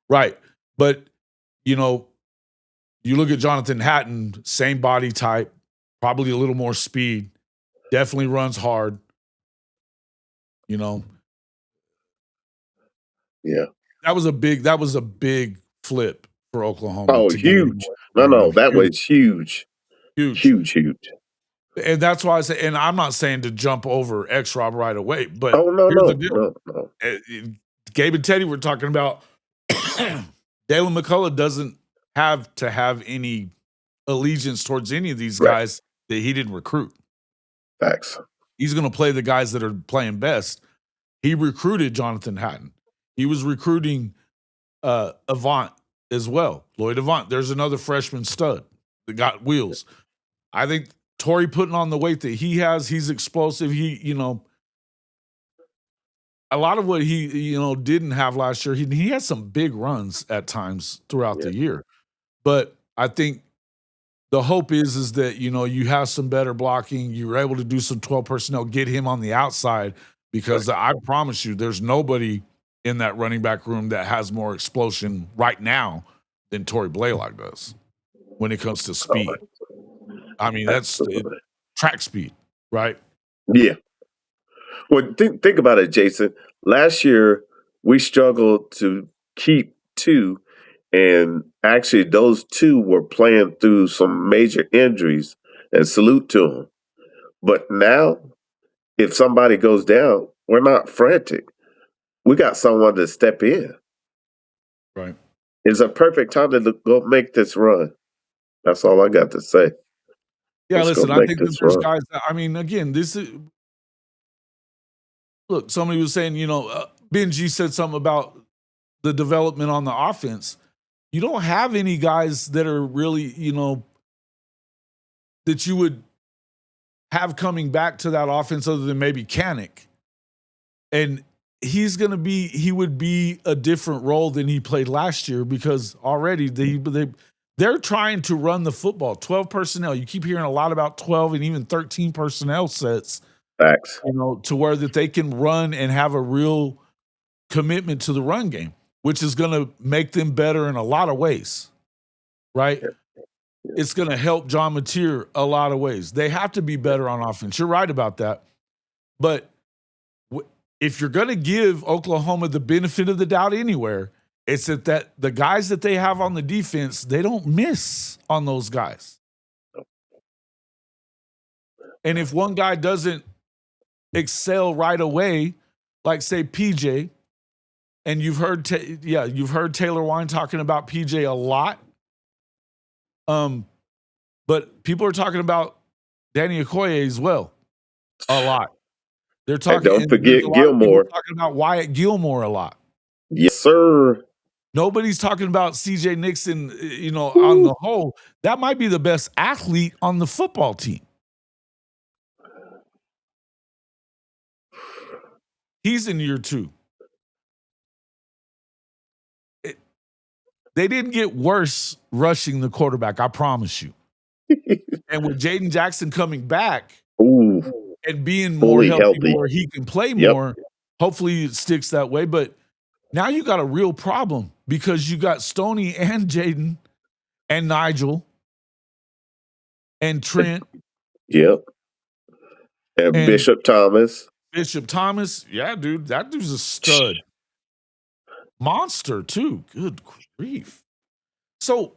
Right. But, you look at Jonathan Hatton, same body type, probably a little more speed, definitely runs hard. Yeah. That was a big flip for Oklahoma. Oh, huge. No, that was huge. Huge. And that's why I say, and I'm not saying to jump over X-Rob right away, but no. Gabe and Teddy were talking about Dalen McCullough doesn't have to have any allegiance towards any of these guys that he didn't recruit. Facts. He's going to play the guys that are playing best. He recruited Jonathan Hatton. He was recruiting Avant as well. Lloyd Avant. There's another freshman stud that got wheels. I think Tory putting on the weight that he has, he's explosive. He, a lot of what he, didn't have last year, he had some big runs at times throughout the year. But I think the hope is that, you have some better blocking. You're able to do some 12 personnel, get him on the outside, because I promise you there's nobody in that running back room that has more explosion right now than Tory Blaylock does when it comes to speed. I mean, that's track speed, right? Yeah. Well, think about it, Jason. Last year, we struggled to keep 2, and actually those 2 were playing through some major injuries, and salute to them. But now, if somebody goes down, we're not frantic. We got someone to step in. Right. It's a perfect time to go make this run. That's all I got to say. Yeah, listen, I think that there's guys that, I mean, again, this is, look, somebody was saying, Benji said something about the development on the offense. You don't have any guys that are really, that you would have coming back to that offense other than maybe Kanik. And he would be a different role than he played last year, because already they're trying to run the football. 12 personnel. You keep hearing a lot about 12 and even 13 personnel sets. Facts. To where that they can run and have a real commitment to the run game, which is going to make them better in a lot of ways, right? Yeah. It's going to help John Mateer a lot of ways. They have to be better on offense. You're right about that. But if you're going to give Oklahoma the benefit of the doubt anywhere, it's that the guys that they have on the defense, they don't miss on those guys. And if one guy doesn't excel right away, like say PJ, and you've heard Taylor Wine talking about PJ a lot. But people are talking about Danny Okoye as well a lot. They're talking, don't and there's a forget lot of people Gilmore. talking about Wyatt Gilmore a lot. Yes, sir. Nobody's talking about CJ Nixon, on the whole. That might be the best athlete on the football team. He's in year 2. They didn't get worse rushing the quarterback, I promise you. And with Jaden Jackson coming back and being more healthy, where he can play more, hopefully it sticks that way. But now you got a real problem because you got Stoney and Jayden and Nigel and Trent. Yep. And Bishop Thomas. Bishop Thomas. Yeah, dude. That dude's a stud. Monster, too. Good grief. So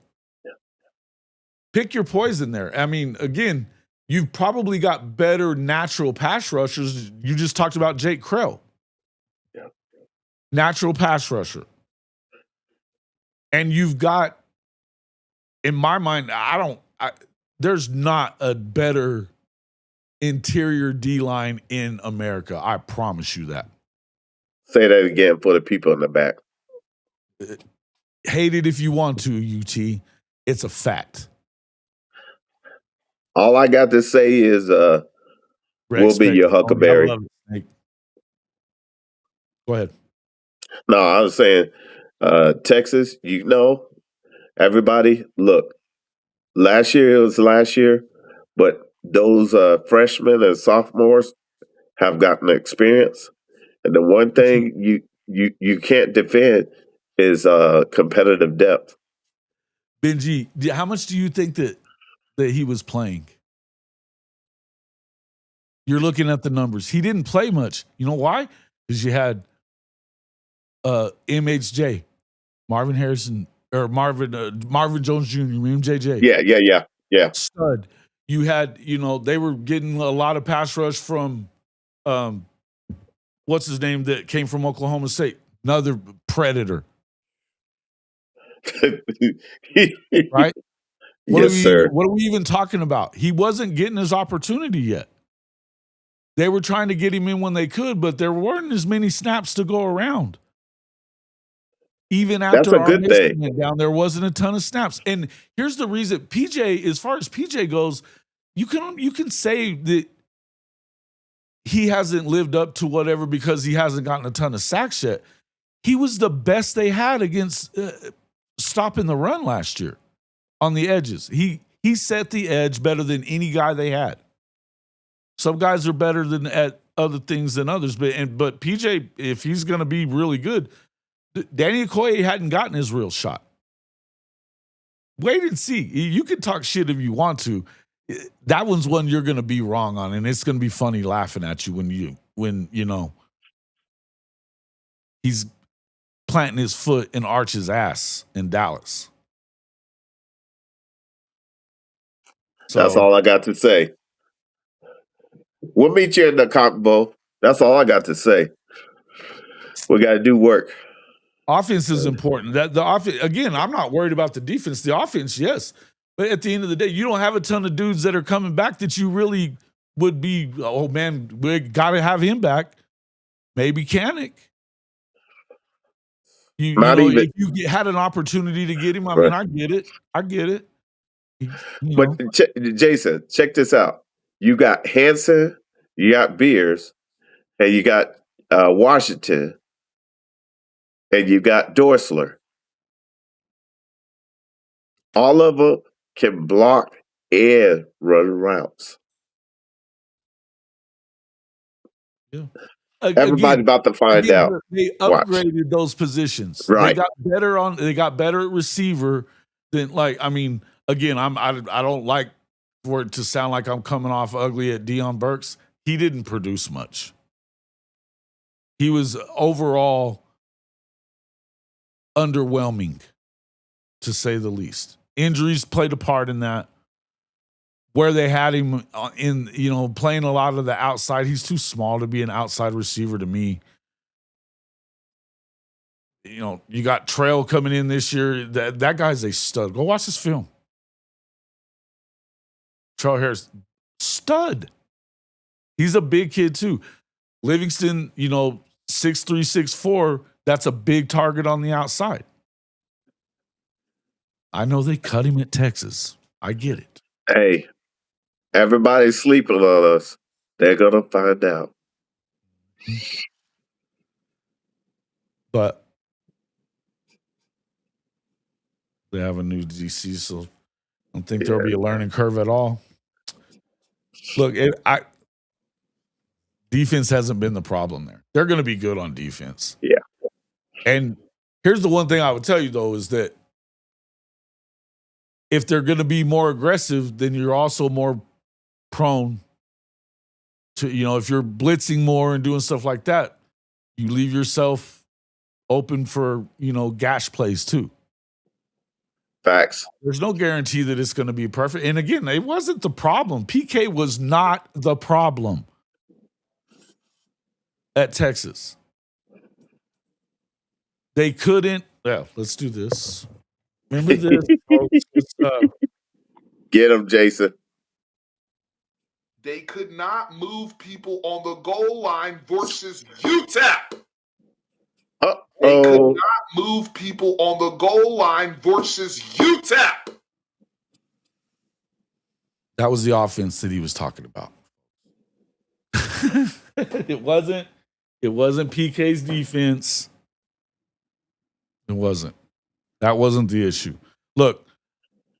pick your poison there. I mean, again, you've probably got better natural pass rushers. You just talked about Jake Krell. Yeah. Natural pass rusher. And you've got, in my mind, there's not a better interior D-line in America. I promise you that. Say that again for the people in the back. Hate it if you want to, UT. It's a fact. All I got to say is we'll be your Huckleberry. Go ahead. No, I was saying Texas, everybody, look, last year it was last year, but those freshmen and sophomores have gotten experience. And the one thing you can't defend is competitive depth. Benji, how much do you think that he was playing? You're looking at the numbers. He didn't play much. You know why? Because you had MHJ, Marvin Harrison, or Marvin Jones Jr., MJJ. Yeah. Stud. You had, they were getting a lot of pass rush from, what's his name that came from Oklahoma State? Another predator. Right? Sir. What are we even talking about? He wasn't getting his opportunity yet. They were trying to get him in when they could, but there weren't as many snaps to go around. Even after our mission went down, there wasn't a ton of snaps. And here's the reason: PJ, as far as PJ goes, you can say that he hasn't lived up to whatever because he hasn't gotten a ton of sacks yet. He was the best they had against stopping the run last year on the edges. He set the edge better than any guy they had. Some guys are better at other things than others, but PJ, if he's going to be really good, Danny Okoye hadn't gotten his real shot. Wait and see. You can talk shit if you want to. That one's one you're going to be wrong on, and it's going to be funny laughing at you when he's planting his foot in Arch's ass in Dallas. So, that's all I got to say. We'll meet you in the Cotton Bowl. That's all I got to say. We got to do work. Offense is important. That the offense, again, I'm not worried about the defense. The offense, yes. But at the end of the day, you don't have a ton of dudes that are coming back that you really would be, oh man, we got to have him back. Maybe Kanik. If you had an opportunity to get him, I mean, I get it. But Jason, check this out. You got Hansen, you got Beers, and you got Washington, and you got Dorsler. All of them can block and run routes. Yeah. Everybody's about to find out. They upgraded those positions. Right. They got better at receiver than again, I don't like for it to sound like I'm coming off ugly at Deion Burks. He didn't produce much. He was overall underwhelming, to say the least. Injuries played a part in that. where they had him in, playing a lot of the outside. He's too small to be an outside receiver to me. You got Trail coming in this year. That guy's a stud. Go watch this film. Trail Harris, stud. He's a big kid too. Livingston, 6'3", 6'4", that's a big target on the outside. I know they cut him at Texas. I get it. Hey, everybody's sleeping on us. They're going to find out. But they have a new DC, so I don't think there'll be a learning curve at all. Look, defense hasn't been the problem there. They're going to be good on defense. Yeah. And here's the one thing I would tell you, though, is that if they're going to be more aggressive, then you're also more prone to, if you're blitzing more and doing stuff like that, you leave yourself open for, gash plays too. Facts. There's no guarantee that it's going to be perfect. And again, it wasn't the problem. PK was not the problem at Texas. They couldn't. Yeah, let's do this. Remember this, folks. Get him, Jason. They could not move people on the goal line versus UTEP. They could not move people on the goal line versus UTEP. That was the offense that he was talking about. It wasn't PK's defense. It wasn't. That wasn't the issue. Look,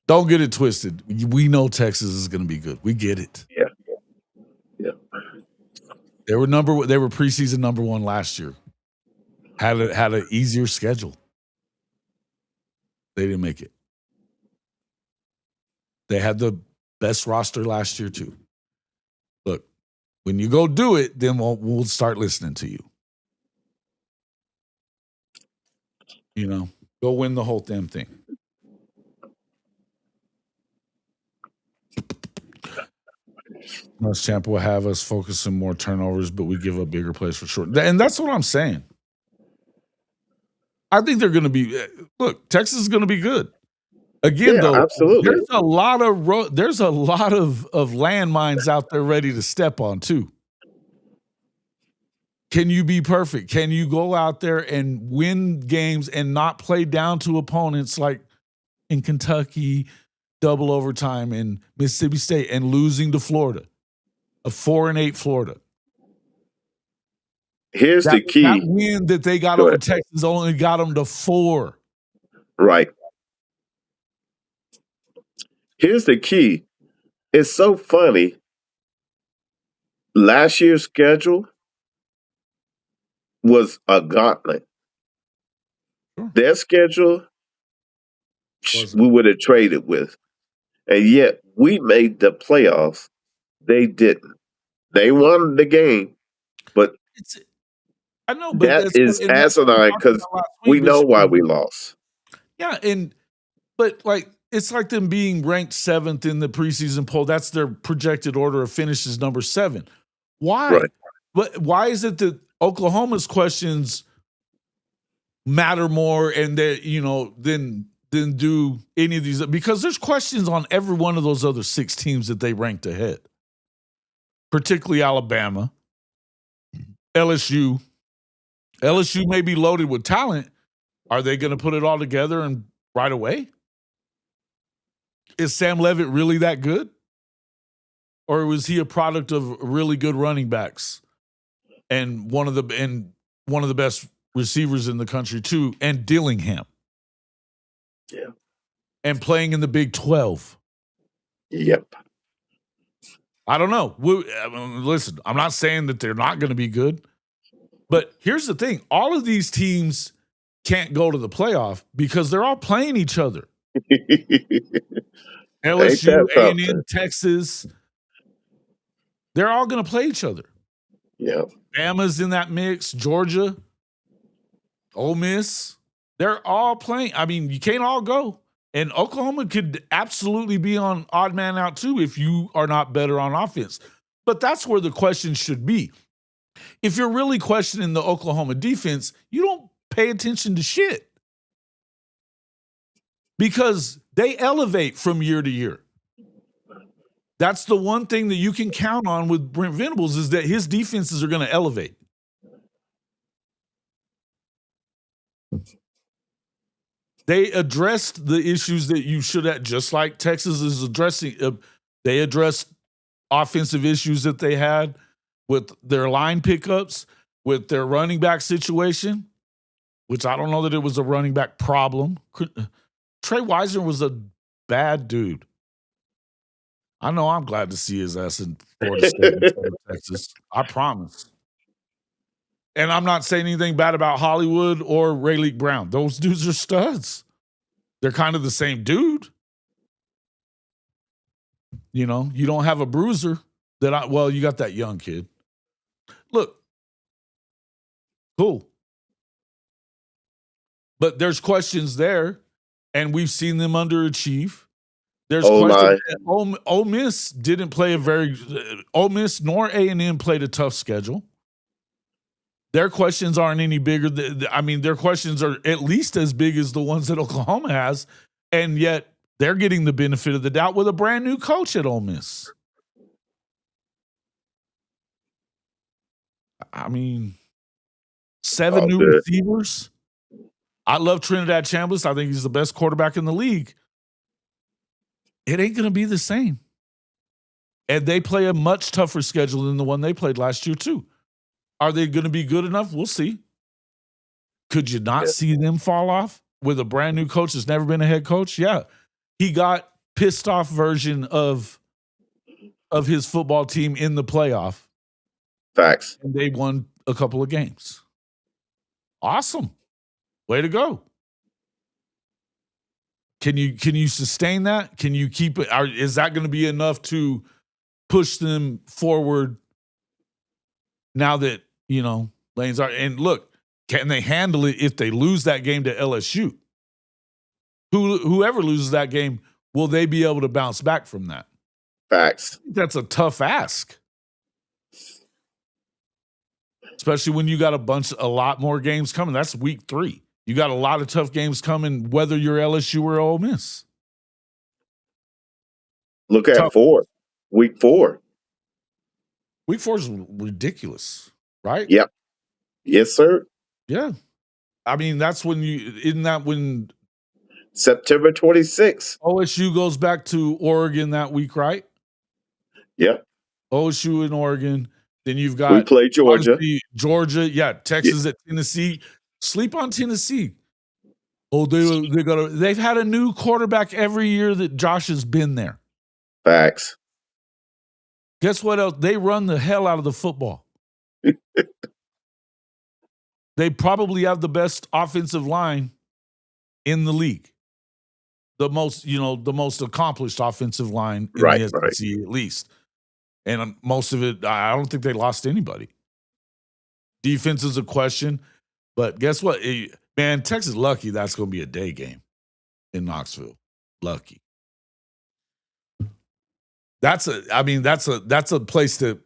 don't get it twisted. We know Texas is going to be good. We get it. Yeah. They were preseason number 1 last year. Had an easier schedule. They didn't make it. They had the best roster last year too. Look, when you go do it, then we'll start listening to you. Go win the whole damn thing. Most champ will have us focus on more turnovers, but we give up bigger plays for sure. And that's what I'm saying. I think they're going to be. Look, Texas is going to be good. Again, though, absolutely. There's a lot of landmines out there ready to step on too. Can you be perfect? Can you go out there and win games and not play down to opponents like in Kentucky, double overtime in Mississippi State, and losing to Florida, a 4-8 Florida? Here's the key. That win that they got over Texas only got them to 4. Right. Here's the key. It's so funny. Last year's schedule was a gauntlet. Their schedule, we would have traded with. And yet, we made the playoffs. They didn't. They won the game, but I know, but that is asinine because we know why we lost. Yeah, but it's like them being ranked 7th in the preseason poll. That's their projected order of finishes, number 7. Why? Right. But why is it that Oklahoma's questions matter more and that than do any of these? Because there's questions on every one of those other 6 teams that they ranked ahead, particularly Alabama, LSU. LSU may be loaded with talent. Are they going to put it all together and right away? Is Sam Levitt really that good? Or was he a product of really good running backs and one of the best receivers in the country too, and Dillingham? Yeah. And playing in the Big 12. Yep. I don't know. Listen, I'm not saying that they're not going to be good, but here's the thing. All of these teams can't go to the playoff because they're all playing each other. LSU, A&M, Texas, they're all going to play each other. Yeah. Bama's in that mix, Georgia, Ole Miss, they're all playing. I mean, you can't all go. And Oklahoma could absolutely be on odd man out too if you are not better on offense. But that's where the question should be. If you're really questioning the Oklahoma defense, you don't pay attention to shit. Because they elevate from year to year. That's the one thing that you can count on with Brent Venables is that his defenses are going to elevate. They addressed the issues that you should have, just like Texas is addressing. They addressed offensive issues that they had with their line pickups, with their running back situation, which I don't know that it was a running back problem. Trey Wisener was a bad dude. I know I'm glad to see his ass in Florida State instead of Texas. I promise. And I'm not saying anything bad about Hollywood or Rayleigh Brown. Those dudes are studs. They're kind of the same dude. You know, you don't have a bruiser you got that young kid. Look, cool. But there's questions there, and we've seen them underachieve. There's questions. Ole Miss didn't play Ole Miss nor A&M played a tough schedule. Their questions aren't any bigger. Their questions are at least as big as the ones that Oklahoma has, and yet they're getting the benefit of the doubt with a brand new coach at Ole Miss. I mean, 7 new receivers. I love Trinidad Chambliss. I think he's the best quarterback in the league. It ain't going to be the same. And they play a much tougher schedule than the one they played last year, too. Are they going to be good enough? We'll see. Could you not see them fall off with a brand new coach that's never been a head coach? Yeah. He got pissed off version of his football team in the playoff. Facts. And they won a couple of games. Awesome. Way to go. Can you sustain that? Can you keep it? Is that going to be enough to push them forward now that, lanes are? And look, can they handle it if they lose that game to LSU? Whoever loses that game, will they be able to bounce back from that? Facts. That's a tough ask. Especially when you got a lot more games coming. That's week 3. You got a lot of tough games coming, whether you're LSU or Ole Miss. Look at 4. Week 4. Week 4 is ridiculous, right? Yep. Yes, sir. Yeah. I mean, that's when September 26th. OSU goes back to Oregon that week, right? Yep. OSU in Oregon. Then you've got we play Georgia. Texas at Tennessee. Sleep on Tennessee. Oh, they've had a new quarterback every year that Josh has been there. Facts. Guess what else? They run the hell out of the football. They probably have the best offensive line in the league. The most accomplished offensive line in the SEC at least. And most of it, I don't think they lost anybody. Defense is a question. But guess what? Man, Texas lucky that's going to be a day game in Knoxville. Lucky. That's a place to,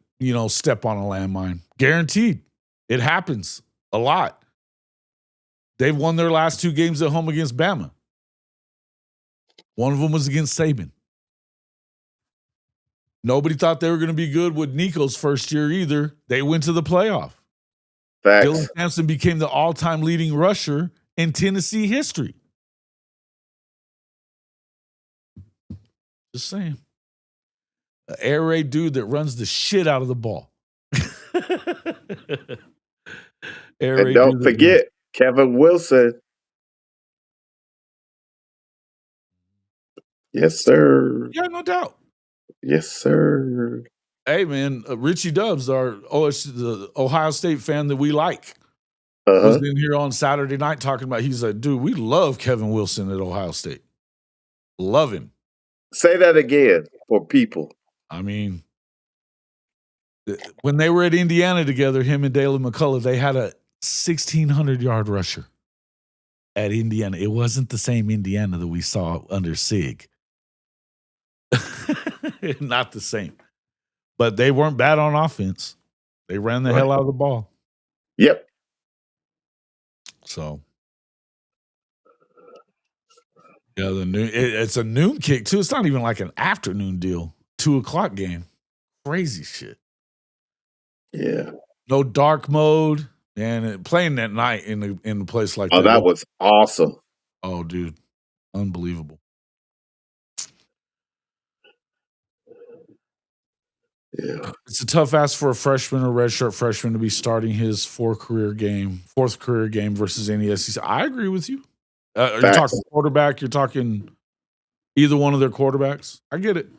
step on a landmine. Guaranteed. It happens a lot. They've won their last 2 games at home against Bama. One of them was against Saban. Nobody thought they were going to be good with Nico's first year either. They went to the playoff. Facts. Dylan Sampson became the all-time leading rusher in Tennessee history. Just saying. An air raid dude that runs the shit out of the ball. And don't forget, Kevin Wilson. Yes, sir. Yeah, no doubt. Yes, sir. Hey, man, Richie Dubs, the Ohio State fan that we like, was in here on Saturday night talking about, he's like, dude, we love Kevin Wilson at Ohio State. Love him. Say that again for people. I mean, when they were at Indiana together, him and Dalen McCullough, they had a 1,600-yard rusher. at Indiana. It wasn't the same Indiana that we saw under Sig. Not the same. But they weren't bad on offense. They ran the hell out of the ball. Yep. So, yeah, it's a noon kick, too. It's not even like an afternoon deal. 2:00 game. Crazy shit. Yeah. No dark mode. And playing that night in a place like that. Oh, that was awesome. Oh, dude. Unbelievable. Yeah. It's a tough ask for a freshman or redshirt freshman to be starting his fourth career game versus any SEC. I agree with you. You're talking quarterback. You're talking either one of their quarterbacks. I get it.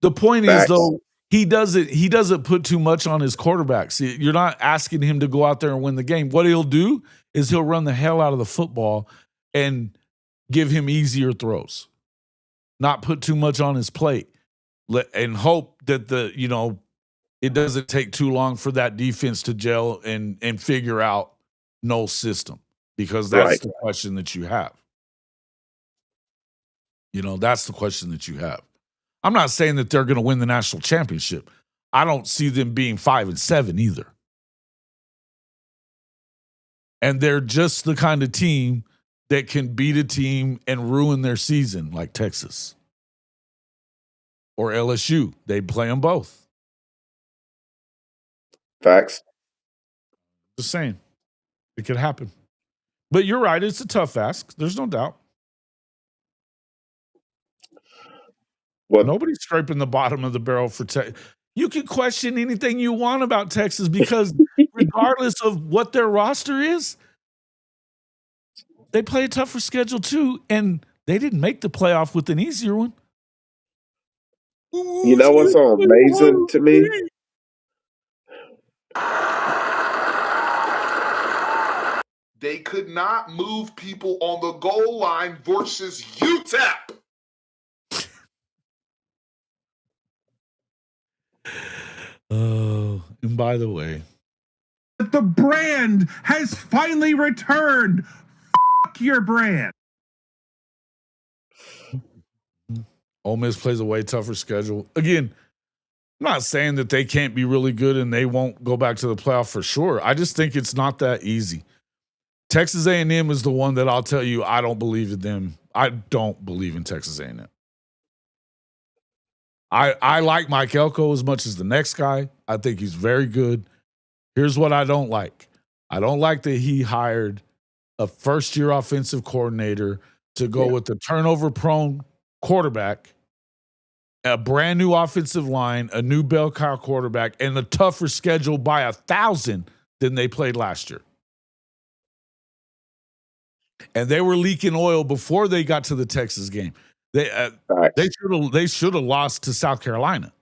The point is, though, he doesn't put too much on his quarterbacks. You're not asking him to go out there and win the game. What he'll do is he'll run the hell out of the football and give him easier throws. Not put too much on his plate. And hope that it doesn't take too long for that defense to gel and figure out no system, because that's the question that you have. That's the question that you have. I'm not saying that they're going to win the national championship. I don't see them being 5-7 either. And they're just the kind of team that can beat a team and ruin their season, like Texas. Or LSU. They play them both. Facts. Just saying. It could happen. But you're right. It's a tough ask. There's no doubt. Nobody's scraping the bottom of the barrel for Texas. You can question anything you want about Texas because regardless of what their roster is, they play a tougher schedule too, and they didn't make the playoff with an easier one. You know what's so amazing to me? They could not move people on the goal line versus UTEP. Oh, and by the way, the brand has finally returned. Fuck your brand. Ole Miss plays a way tougher schedule. Again, I'm not saying that they can't be really good and they won't go back to the playoff for sure. I just think it's not that easy. Texas A&M is the one that I'll tell you I don't believe in them. I don't believe in Texas A&M. I like Mike Elko as much as the next guy. I think he's very good. Here's what I don't like. I don't like that he hired a first-year offensive coordinator to go with the turnover-prone quarterback, a brand new offensive line, a new bell cow quarterback, and a tougher schedule by 1,000 than they played last year. And they were leaking oil before they got to the Texas game. They should have lost to South Carolina.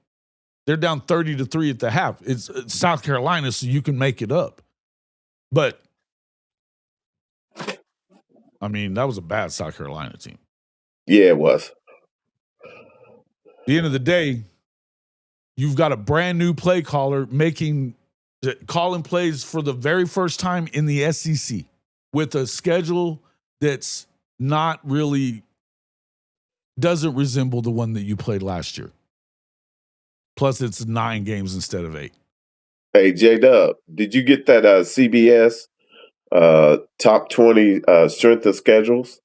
They're down 30-3 at the half. It's South Carolina, so you can make it up. But I mean, that was a bad South Carolina team. Yeah, it was. At the end of the day, you've got a brand new play caller calling plays for the very first time in the SEC with a schedule that's not really doesn't resemble the one that you played last year. Plus, it's 9 games instead of 8. Hey, J-Dub, did you get that CBS top 20 strength of schedules?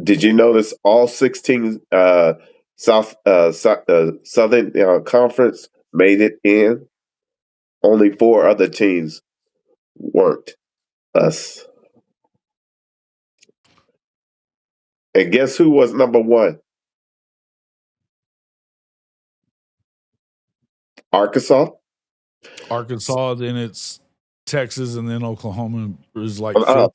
Did you notice all 16 Southern Conference made it in? Only 4 other teams weren't. Us. And guess who was number 1? Arkansas, then it's Texas, and then Oklahoma is like no,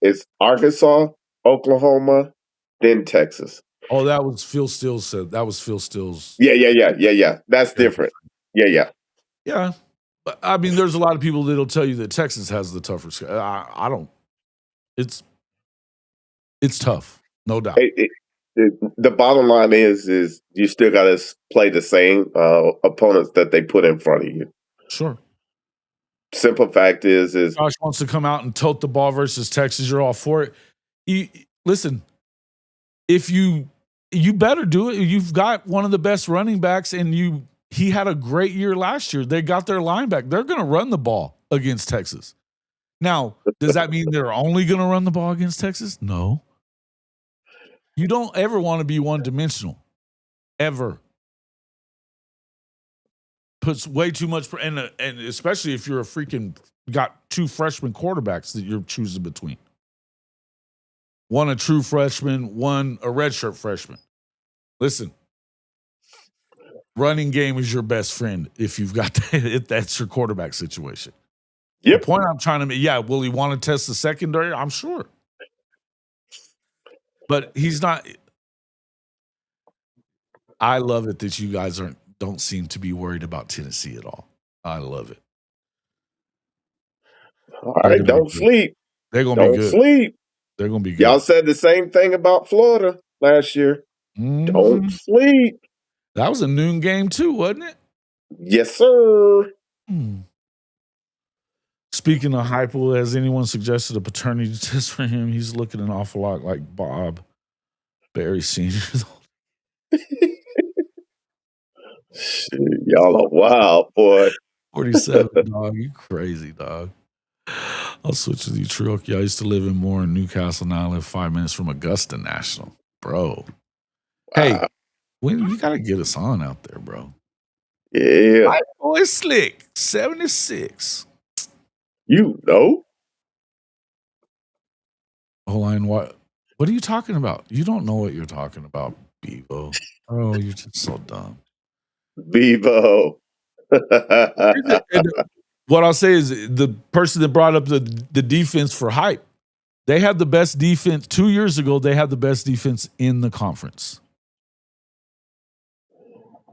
it's Arkansas, Oklahoma, then Texas. Oh, that was Phil Steele's said. That was Phil Steele's. Yeah. That's different. Yeah. But, I mean, there's a lot of people that'll tell you that Texas has the tougher schedule. I don't. It's tough, no doubt. The bottom line is you still got to play the same opponents that they put in front of you. Sure. simple fact is Josh wants to come out and tote the ball versus Texas. You're all for it. Listen, if you better do it. You've got one of the best running backs, and he had a great year last year. They got their linebacker. They're going to run the ball against Texas. Now, does that mean they're only going to run the ball against Texas? No. You don't ever want to be one-dimensional. Ever. Puts way too much, and especially if you're a freaking got two freshman quarterbacks that you're choosing between. One a true freshman, one a redshirt freshman. Listen, running game is your best friend if you've got that, if that's your quarterback situation. Yep. The point I'm trying to make, will he want to test the secondary? I'm sure. But he's not. I love it that you guys don't seem to be worried about Tennessee at all. I love it. All right, don't sleep. They're going to be good. Don't sleep. They're going to be good. Y'all said the same thing about Florida last year. Mm-hmm. Don't sleep. That was a noon game too, wasn't it? Yes, sir. Speaking of Heupel, has anyone suggested a paternity test for him? He's looking an awful lot like Bob Barry Sr. Shit, y'all are wild, boy. 47, dog. You crazy, dog. I'll switch with you, Trill. I used to live in Moore in Newcastle. Now I live 5 minutes from Augusta National. Bro. Wow. Hey, you got to get us on out there, bro. Yeah. My boy Slick, 76. You know? Hold on, what are you talking about? You don't know what you're talking about, Bevo. Oh, you're just so dumb. Bevo. What I'll say is the person that brought up the defense for hype, they had the best defense 2 years ago. They had the best defense in the conference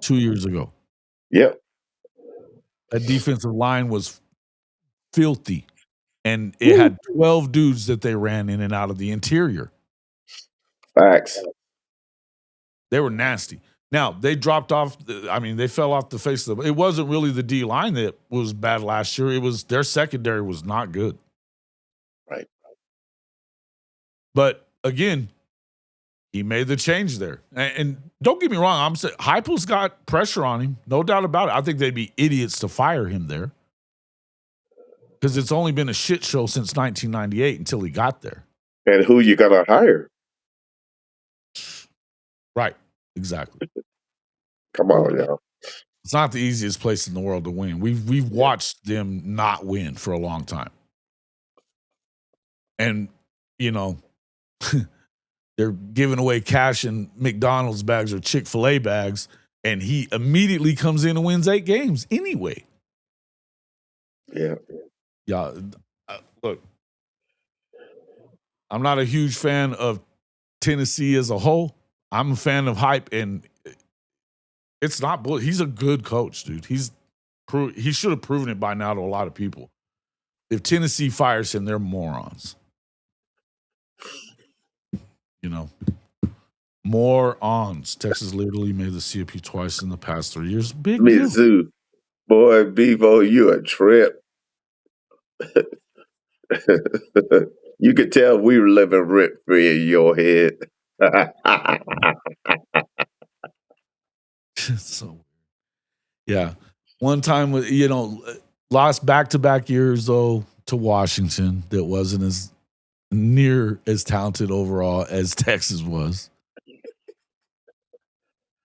2 years ago. Yep. That defensive line was filthy, and it had 12 dudes that they ran in and out of the interior. Facts. They were nasty. Now, they dropped off. They fell off the face of the. It wasn't really the D line that was bad last year. It was their secondary was not good. Right. But again, he made the change there. And don't get me wrong, I'm saying Heupel's got pressure on him, no doubt about it. I think they'd be idiots to fire him there because it's only been a shit show since 1998 until he got there. And who you gonna hire? Right. Exactly. Come on, y'all. It's not the easiest place in the world to win. We've watched them not win for a long time. And, they're giving away cash in McDonald's bags or Chick-fil-A bags, and he immediately comes in and wins 8 games anyway. Yeah. Yeah. Look, I'm not a huge fan of Tennessee as a whole. I'm a fan of hype, and it's not bull. He's a good coach, dude. He should have proven it by now to a lot of people. If Tennessee fires him, they're morons. Morons. Texas literally made the CFP twice in the past 3 years. Big Mizzou. Boy, Bevo, you a trip. You could tell we were living rent-free in your head. So, yeah. One time, lost back-to-back years, though, to Washington that wasn't as near as talented overall as Texas was.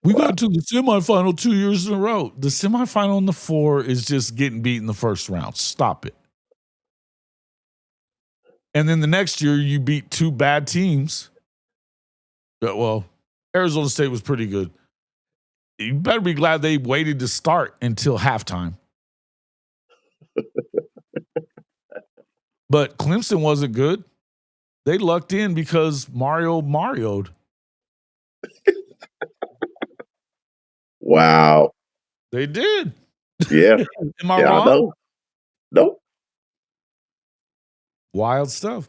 We got to the semifinal 2 years in a row. The semifinal and the 4 is just getting beat in the first round. Stop it. And then the next year, you beat 2 bad teams. Well, Arizona State was pretty good. You better be glad they waited to start until halftime. But Clemson wasn't good. They lucked in because Mario'd. Wow. They did. Yeah. Am I wrong? Nope. Wild stuff.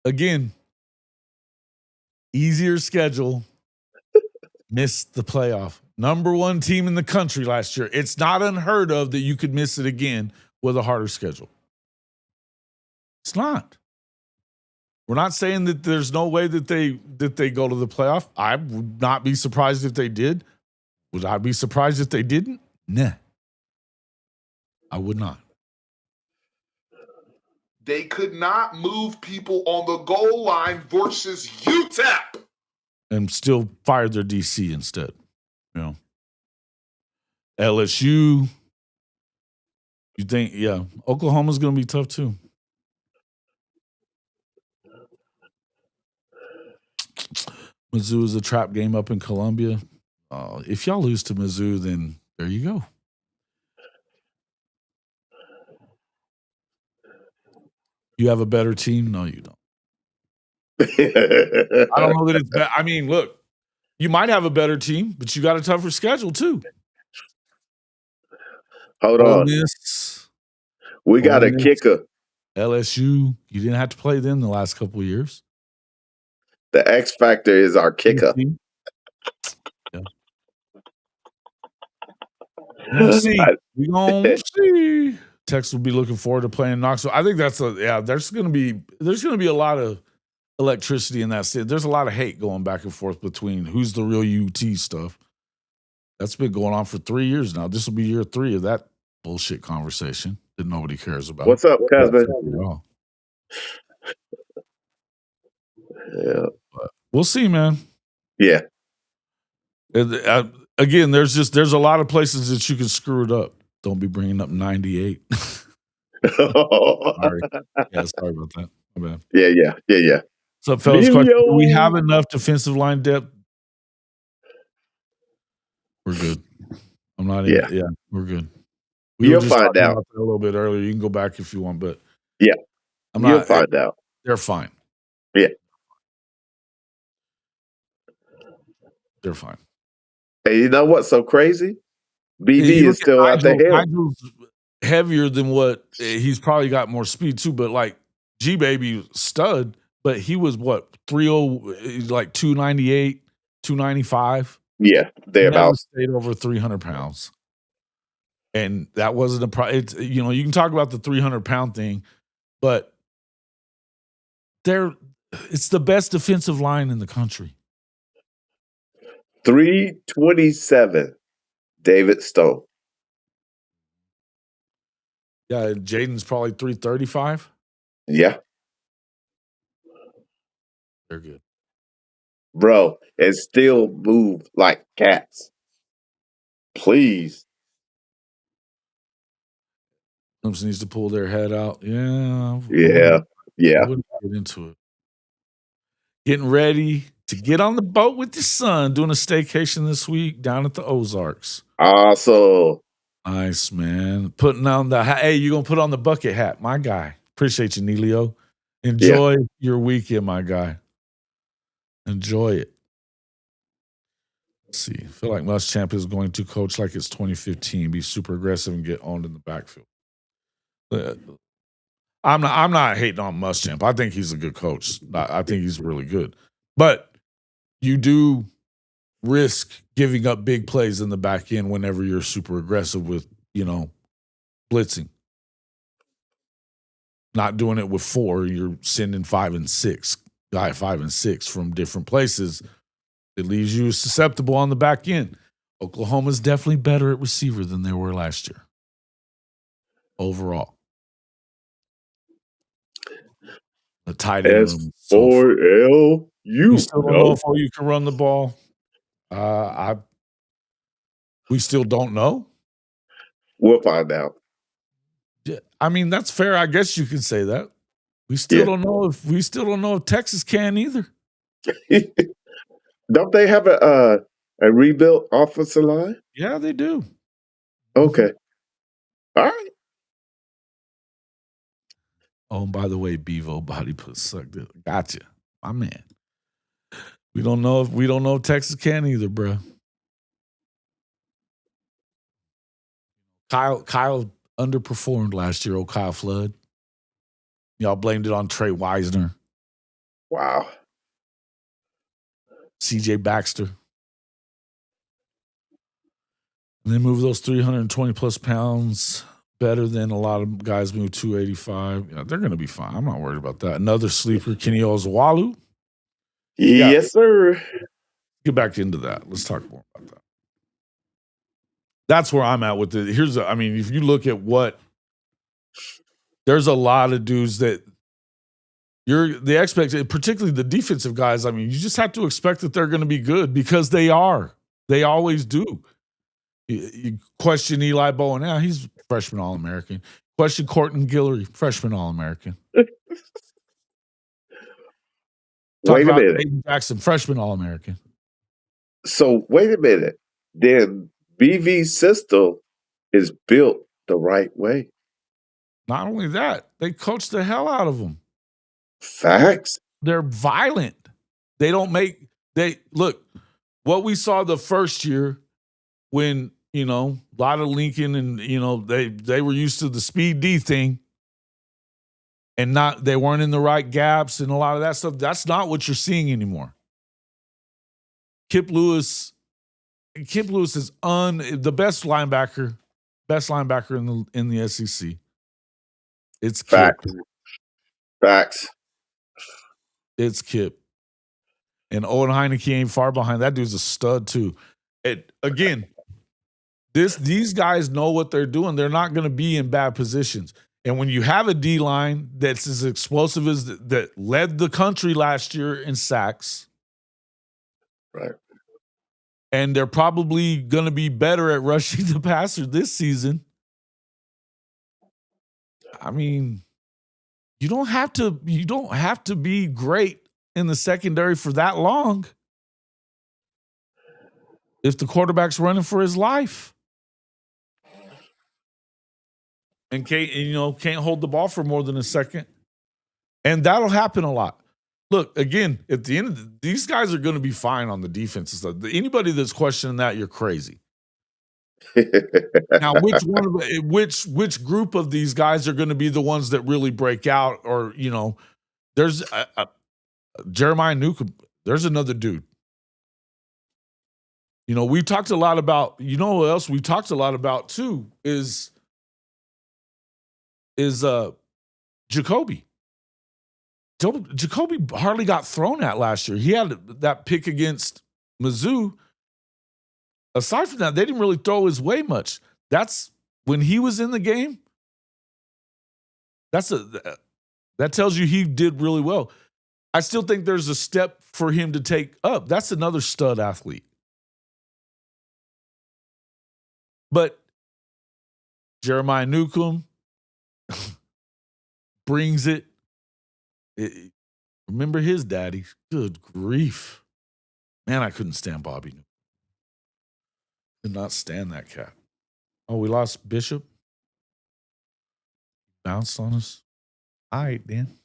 Again, easier schedule. Missed the playoff. Number one team in the country last year. It's not unheard of that you could miss it again with a harder schedule. It's not. We're not saying that there's no way that they go to the playoff. I would not be surprised if they did. Would I be surprised if they didn't? Nah. I would not. They could not move people on the goal line versus UTEP. And still fired their DC instead. You know. LSU. You think, yeah, Oklahoma's going to be tough too. Mizzou is a trap game up in Columbia. If y'all lose to Mizzou, then there you go. You have a better team? No, you don't. I don't know that it's bad. I mean, look, you might have a better team, but you got a tougher schedule too. Hold on. We got a kicker. LSU, you didn't have to play them the last couple of years. The X factor is our kicker. Yeah. We'll see. We're going to see. Texas will be looking forward to playing Knoxville. I think there's going to be a lot of electricity in that city. There's a lot of hate going back and forth between who's the real UT stuff. That's been going on for 3 years now. This will be year 3 of that bullshit conversation that nobody cares about. What's up, cousin? Yeah. But we'll see, man. Yeah. Again, there's a lot of places that you can screw it up. Don't be bringing up 98. Sorry. Yeah, sorry about that. My bad. Yeah. What's up, fellas? Do we have enough defensive line depth? We're good. I'm not in. Yeah, we're good. You'll find out a little bit earlier. You can go back if you want, but yeah, you'll find out. They're fine. Yeah, they're fine. Hey, you know what's so crazy? BV is still out there. Nigel's heavier than what he's probably got more speed too, but like G Baby stud, but he was what 3.0, like 298, 295. Yeah, they about stayed over 300 pounds. And that wasn't a problem. You can talk about the 300-pound thing, but it's the best defensive line in the country. 327, David Stone. Yeah, Jayden's probably 335. Yeah. They're good. Bro, and still move like cats. Please. Clemson needs to pull their head out. Yeah. I wouldn't get into it. Getting ready to get on the boat with your son, doing a staycation this week down at the Ozarks. Awesome. Nice, man. Putting on hey, you're going to put on the bucket hat, my guy. Appreciate you, Neilio. Enjoy your weekend, my guy. Enjoy it. Let's see. I feel like Muschamp is going to coach like it's 2015, be super aggressive and get owned in the backfield. I'm not hating on Muschamp. I think he's a good coach. I think he's really good. But you do risk giving up big plays in the back end whenever you're super aggressive with, blitzing. Not doing it with 4, you're sending 5 and 6, guy 5 and 6 from different places. It leaves you susceptible on the back end. Oklahoma's definitely better at receiver than they were last year. The tight end room. S4L. You still don't know if you can run the ball. We still don't know. We'll find out. Yeah, I mean, that's fair. I guess you can say that. We still don't know if Texas can either. Don't they have a rebuilt offensive line? Yeah, they do. Okay. All right. Oh, and by the way, Bevo body put sucked it. Gotcha. My man. We don't know if Texas can either, bro. Kyle underperformed last year, Kyle Flood. Y'all blamed it on Trey Wisner. Wow. CJ Baxter. And they move those 320 plus pounds better than a lot of guys move 285. Yeah, they're going to be fine. I'm not worried about that. Another sleeper, Kenny Ozawalu. Yes, sir. Get back into that. Let's talk more about that. That's where I'm at with it. If you look at there's a lot of dudes that the expectation, particularly the defensive guys. I mean, you just have to expect that they're going to be good because they are. They always do. You question Eli Bowen. Yeah, he's freshman All-American. Question Corton Guillory, freshman All-American. Talk Wait a about minute. Aiden Jackson, freshman All-American. So wait a minute. Then BV system is built the right way. Not only that, they coach the hell out of them. Facts. They're violent. Look, what we saw the first year when, a lot of Lincoln and, they were used to the speed D thing and they weren't in the right gaps and a lot of that stuff. That's not what you're seeing anymore. Kip Lewis is the best linebacker in the SEC. It's Kip. Facts. It's Kip. And Owen Heineke ain't far behind. That dude's a stud too. Again, these guys know what they're doing. They're not going to be in bad positions. And when you have a D-line that's as explosive as that led the country last year in sacks, right? And they're probably going to be better at rushing the passer this season. I mean, you don't have to be great in the secondary for that long if the quarterback's running for his life and can't hold the ball for more than a second. And that'll happen a lot. Look, again, at the end, these guys are going to be fine on the defensive side. Anybody that's questioning that, you're crazy. Now, which group of these guys are going to be the ones that really break out? Or there's Jeremiah Newcombe. There's another dude. We talked a lot about. Who else we talked a lot about too is Jacoby. Jacoby hardly got thrown at last year. He had that pick against Mizzou. Aside from that, they didn't really throw his way much. That's when he was in the game. That tells you he did really well. I still think there's a step for him to take up. That's another stud athlete. But Jeremiah Newcombe brings it. Remember his daddy? Good grief. Man, I couldn't stand Bobby Newcombe. Did not stand that cat. Oh, we lost Bishop. Bounced on us. All right, then.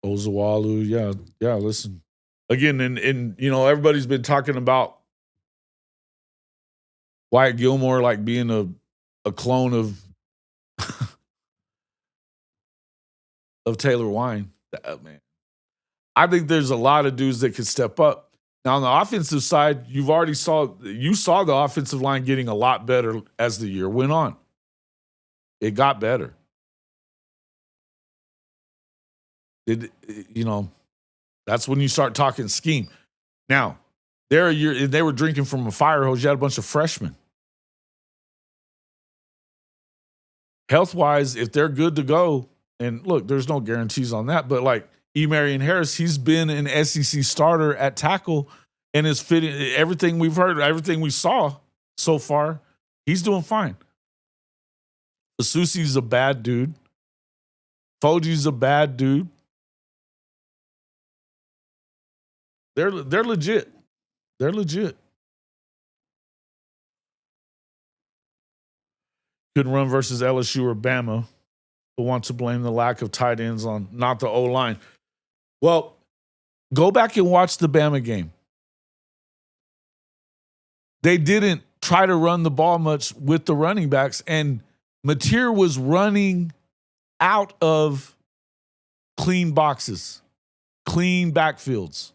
Ozawalu, yeah, listen. Again, and everybody's been talking about Wyatt Gilmore like being a clone of of Taylor Wine. Man. I think there's a lot of dudes that could step up. Now, on the offensive side, you saw the offensive line getting a lot better as the year went on. It got better. That's when you start talking scheme. Now, they were drinking from a fire hose. You had a bunch of freshmen. Health-wise, if they're good to go, and look, there's no guarantees on that, but like Marion Harris, he's been an SEC starter at tackle and is fitting everything we've heard, everything we saw so far. He's doing fine. Asusi's a bad dude. Foji's a bad dude. They're legit. They're legit. Couldn't run versus LSU or Bama, who want to blame the lack of tight ends on not the O-line. Well, go back and watch the Bama game. They didn't try to run the ball much with the running backs, and Mateer was running out of clean boxes, clean backfields.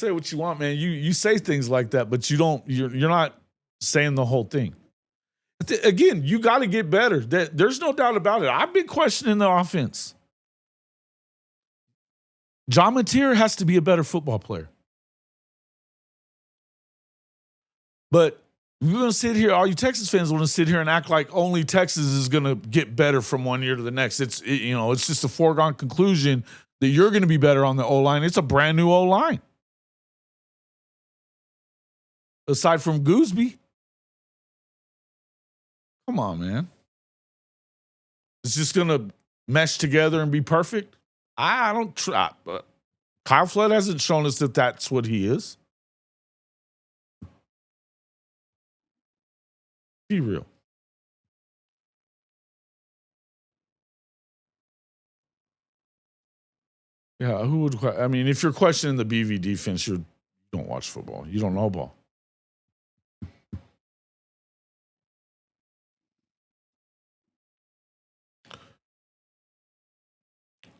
Say what you want, man. You say things like that, but you don't. You're not saying the whole thing. Again, you got to get better. There's no doubt about it. I've been questioning the offense. John Mateer has to be a better football player. But we're going to sit here, all you Texas fans want to sit here and act like only Texas is going to get better from one year to the next. It's just a foregone conclusion that you're going to be better on the O-line. It's a brand new O-line. Aside from Gooseby. Come on, man. It's just going to mesh together and be perfect? I don't try. But Kyle Flood hasn't shown us that that's what he is. Be real. Yeah, who would? I mean, if you're questioning the BV defense, you don't watch football. You don't know ball.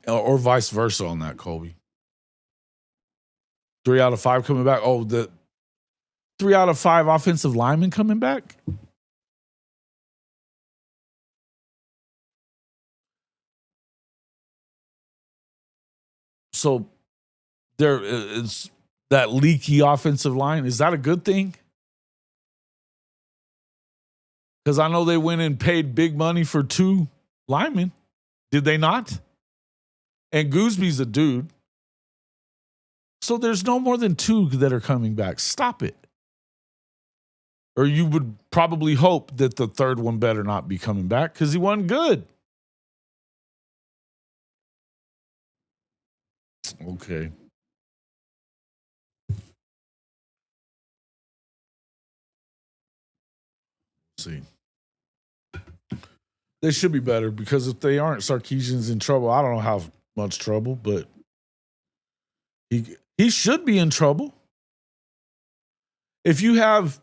Or vice versa on that, Colby. 3 out of 5 coming back. Oh, the 3 out of 5 offensive linemen coming back? So there is that leaky offensive line. Is that a good thing? Because I know they went and paid big money for 2 linemen. Did they not? And Gooseby's a dude. So there's no more than 2 that are coming back. Stop it. Or you would probably hope that the third one better not be coming back because he wasn't good. Okay. Let's see. They should be better because if they aren't, Sarkisian's in trouble. I don't know how much trouble, but he should be in trouble. If you have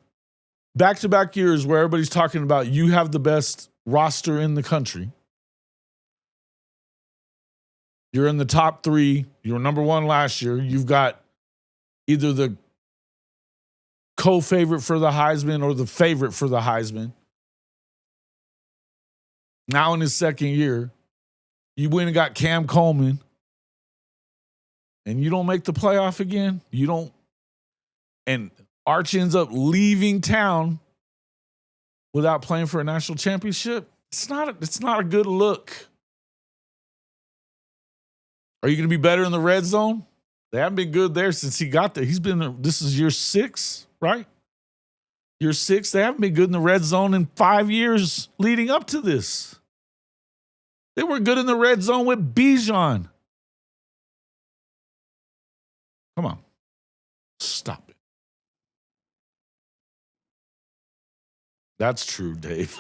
back-to-back years where everybody's talking about you have the best roster in the country, you're in the top 3, you were number 1 last year, you've got either the co-favorite for the Heisman or the favorite for the Heisman. Now in his second year, you went and got Cam Coleman, and you don't make the playoff again. You don't, and Arch ends up leaving town without playing for a national championship. It's not a good look. Are you going to be better in the red zone? They haven't been good there since he got there. This is year 6, right? Year 6. They haven't been good in the red zone in 5 years leading up to this. They were good in the red zone with Bijan. Come on. Stop it. That's true, Dave.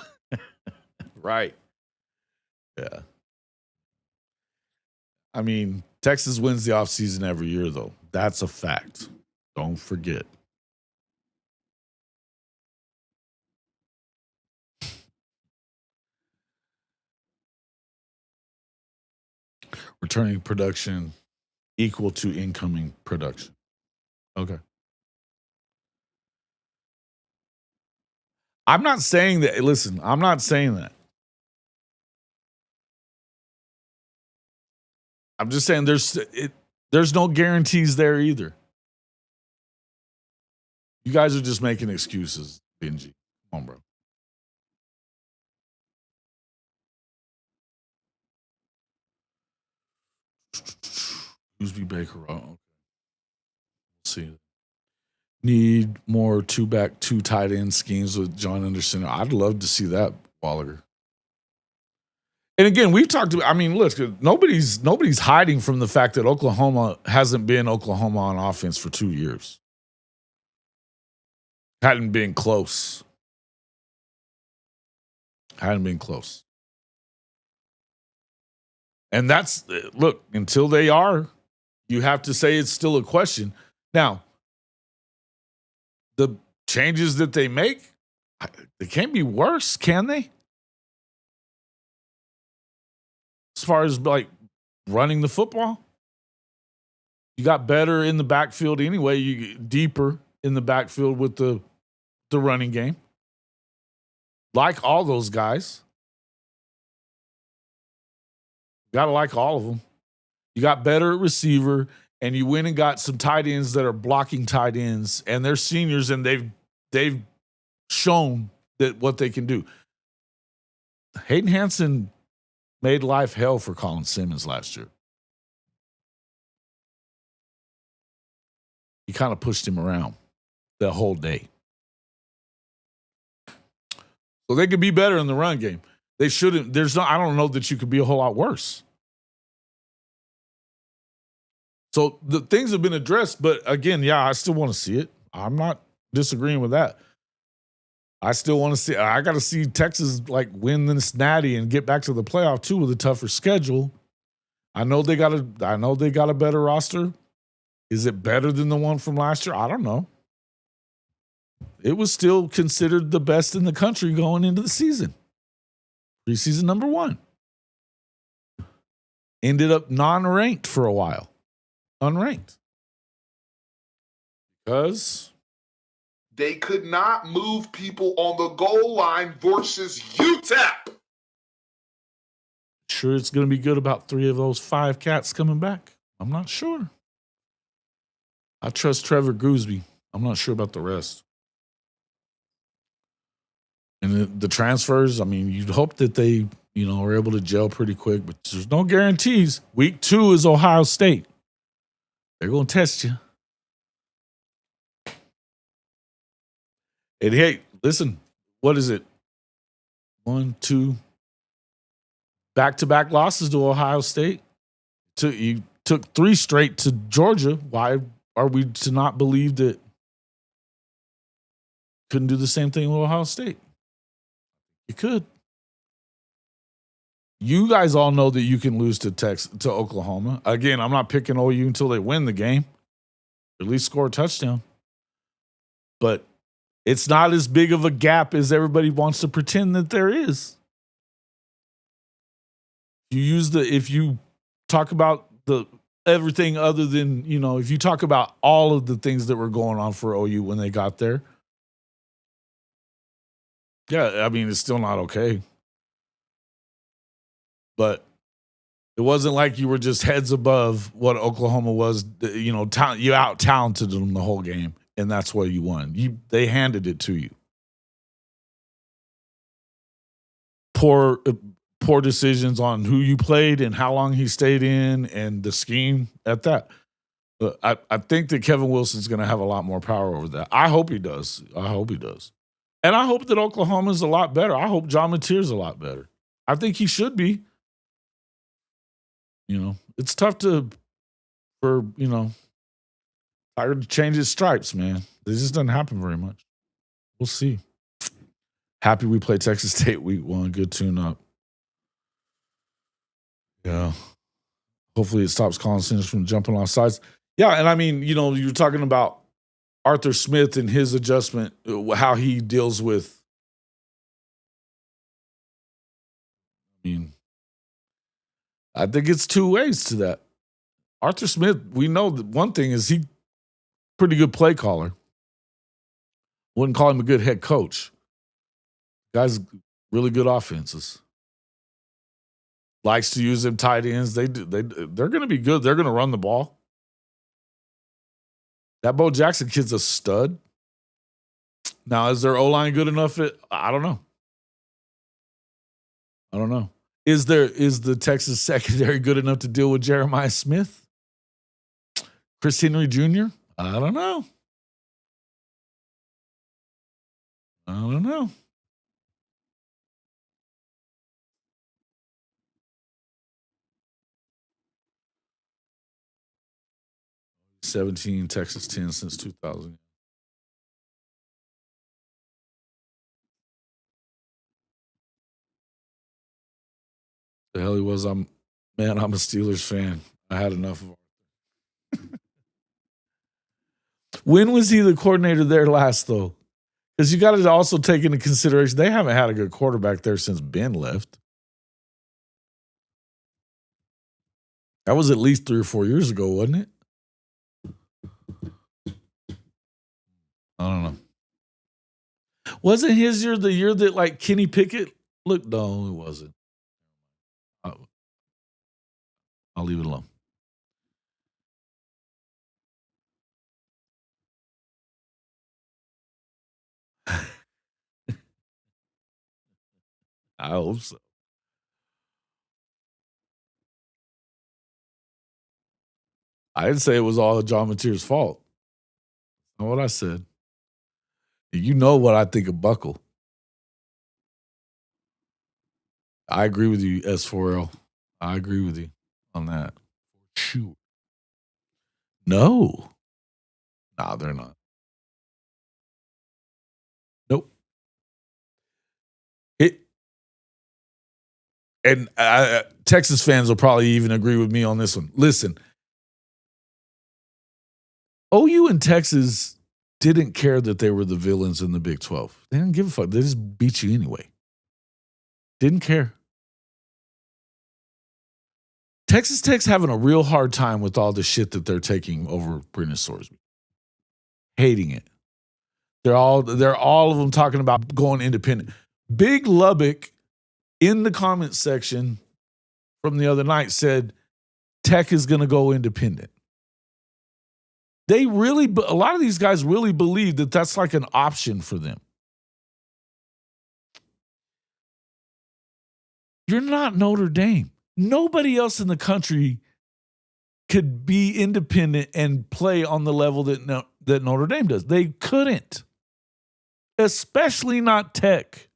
Right. Yeah. I mean, Texas wins the offseason every year, though. That's a fact. Don't forget. Returning production equal to incoming production. Okay. I'm not saying that. Listen, I'm not saying that. I'm just saying there's no guarantees there either. You guys are just making excuses, Benji. Come on, bro. Gooseby Baker. Oh, okay. Let's see. Need more 2-back, 2 tight end schemes with John Anderson. I'd love to see that, Wallager. And again, we've talked about, I mean, look, nobody's hiding from the fact that Oklahoma hasn't been Oklahoma on offense for 2 years. Hadn't been close. Hadn't been close. And that's, look, until they are, you have to say it's still a question. Now, the changes that they make, they can't be worse, can they? As far as like running the football, You got better in the backfield anyway. You get deeper in the backfield with the running game. Like all those guys. Got to like all of them. You got better at receiver, and you went and got some tight ends that are blocking tight ends, and they're seniors, and they've shown that what they can do. Hayden Hansen made life hell for Colin Simmons last year. He kind of pushed him around the whole day. So they could be better in the run game. They shouldn't. I don't know that you could be a whole lot worse. So the things have been addressed, but again, yeah, I still want to see it. I'm not disagreeing with that. I still want to see. I got to see Texas like win this natty and get back to the playoff too with a tougher schedule. I know they got a better roster. Is it better than the one from last year? I don't know. It was still considered the best in the country going into the season. Preseason number 1. Ended up non-ranked for a while. Unranked. Because they could not move people on the goal line versus UTEP. Sure it's going to be good about 3 of those 5 cats coming back? I'm not sure. I trust Trevor Gooseby. I'm not sure about the rest. And the transfers, I mean, you'd hope that they, are able to gel pretty quick, but there's no guarantees. Week 2 is Ohio State. They're going to test you. And hey, listen, what is it? 1, 2, back-to-back losses to Ohio State. You took 3 straight to Georgia. Why are we to not believe that couldn't do the same thing with Ohio State? You could. You guys all know that you can lose to Oklahoma. Again, I'm not picking OU until they win the game. At least score a touchdown. But it's not as big of a gap as everybody wants to pretend that there is. If you talk about everything other than, if you talk about all of the things that were going on for OU when they got there, yeah, I mean, it's still not okay. But it wasn't like you were just heads above what Oklahoma was. You out-talented them the whole game, and that's why you won. They handed it to you. Poor decisions on who you played and how long he stayed in and the scheme at that. I think that Kevin Wilson's going to have a lot more power over that. I hope he does. And I hope that Oklahoma's a lot better. I hope John Mateer's a lot better. I think he should be. It's tough for Tiger to change his stripes, man. It just doesn't happen very much. We'll see. Happy we play Texas State week 1. Good tune-up. Yeah. Hopefully it stops Colin Simmons from jumping off sides. Yeah, and I mean, you're talking about Arthur Smith and his adjustment, how he deals with. I think it's 2 ways to that. Arthur Smith, we know that one thing is he pretty good play caller. Wouldn't call him a good head coach. Guy's really good offenses. Likes to use them tight ends. They're going to be good. They're going to run the ball. That Bo Jackson kid's a stud. Now, is their O-line good enough? I don't know. Is the Texas secondary good enough to deal with Jeremiah Smith? Chris Henry Jr.? I don't know. 17, Texas 10 since 2000. The hell he was. I'm a Steelers fan. I had enough of him. When was he the coordinator there last, though? Because you got to also take into consideration they haven't had a good quarterback there since Ben left. That was at least 3 or 4 years ago, wasn't it? I don't know. Wasn't his year the year that like Kenny Pickett looked? No, it wasn't. I'll leave it alone. I hope so. I didn't say it was all John Mateer's fault. That's not what I said. You know what I think of Buckle. I agree with you, S4L. I agree with you on that. Shoot. No. Nah, they're not. Nope. And Texas fans will probably even agree with me on this one. Listen, OU and Texas didn't care that they were the villains in the Big 12. They didn't give a fuck. They just beat you anyway. Didn't care. Texas Tech's having a real hard time with all the shit that they're taking over Brennan Sorsby. Hating it. They're all of them talking about going independent. Big Lubbock in the comment section from the other night said Tech is going to go independent. A lot of these guys really believe that that's like an option for them. You're not Notre Dame. Nobody else in the country could be independent and play on the level that Notre Dame does. They couldn't, especially not Tech.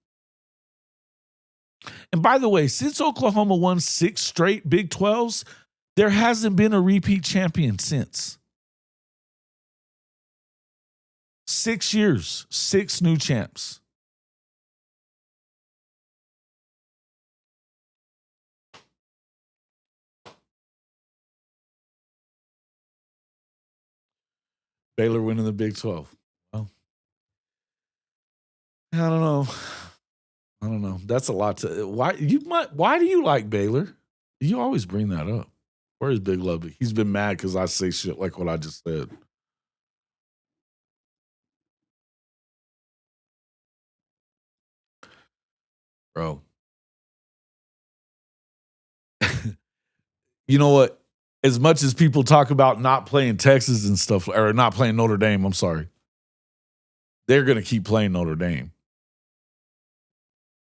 And by the way, since Oklahoma won 6 straight Big 12s, there hasn't been a repeat champion since. 6 years, 6 new champs. Baylor winning the Big 12. Well, I don't know. That's a lot to. Why do you like Baylor? You always bring that up. Where is Big Lubbock? He's been mad because I say shit like what I just said. Bro. You know what? As much as people talk about not playing Texas and stuff, or not playing Notre Dame, I'm sorry. They're going to keep playing Notre Dame.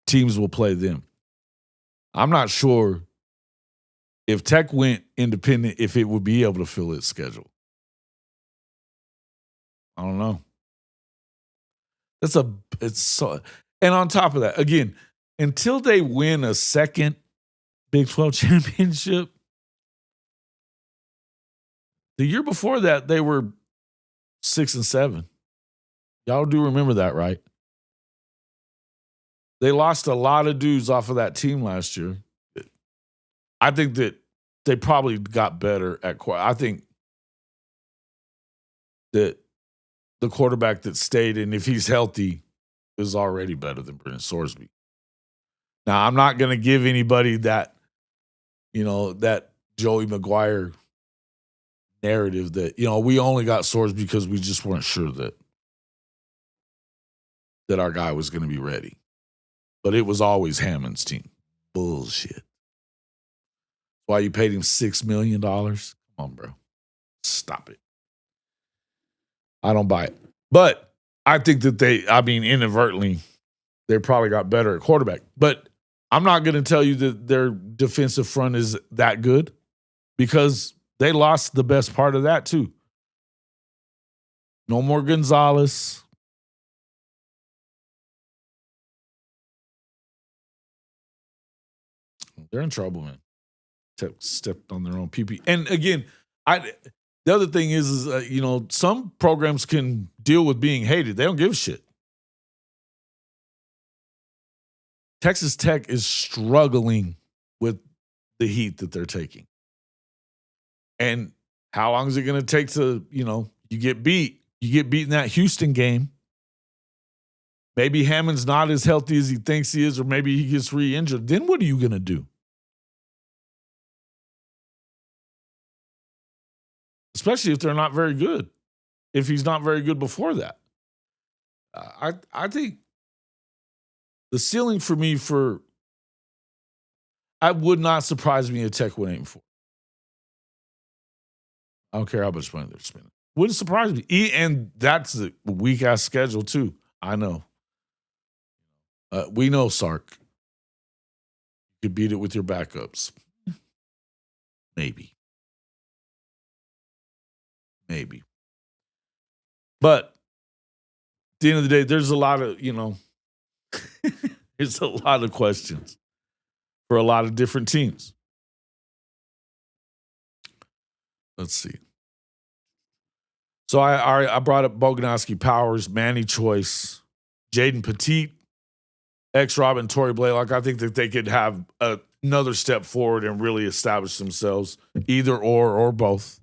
Teams will play them. I'm not sure if Tech went independent, if it would be able to fill its schedule. I don't know. And on top of that, again, until they win a second Big 12 championship, the year before that, they were 6-7. Y'all do remember that, right? They lost a lot of dudes off of that team last year. I think that they probably got better at quarterback. I think that the quarterback that stayed, and if he's healthy, is already better than Brennan Sorsby. Now, I'm not going to give anybody that, that Joey McGuire narrative that, we only got Sorsby because we just weren't sure that our guy was going to be ready. But it was always Hammond's team. Bullshit. Why you paid him $6 million? Come on, bro. Stop it. I don't buy it. But I think that inadvertently, they probably got better at quarterback. But I'm not going to tell you that their defensive front is that good because they lost the best part of that too. No more Gonzalez. They're in trouble, man. Stepped on their own PP. And again, the other thing is some programs can deal with being hated. They don't give a shit. Texas Tech is struggling with the heat that they're taking. And how long is it going to take to, you get beat? You get beat in that Houston game. Maybe Hammond's not as healthy as he thinks he is, or maybe he gets re-injured. Then what are you going to do? Especially if they're not very good. If he's not very good before that. I think the ceiling for me I would not surprise me if Tech went 8-4. I don't care how much money they're spending. Wouldn't surprise me. And that's a weak ass schedule too. I know. We know Sark. You could beat it with your backups. Maybe. But at the end of the day, there's a lot of, there's a lot of questions for a lot of different teams. Let's see. So I brought up Boganowski, Powers, Manny Choice, Jayden Petit, Robin, Tory Blaylock. I think that they could have another step forward and really establish themselves, either or both.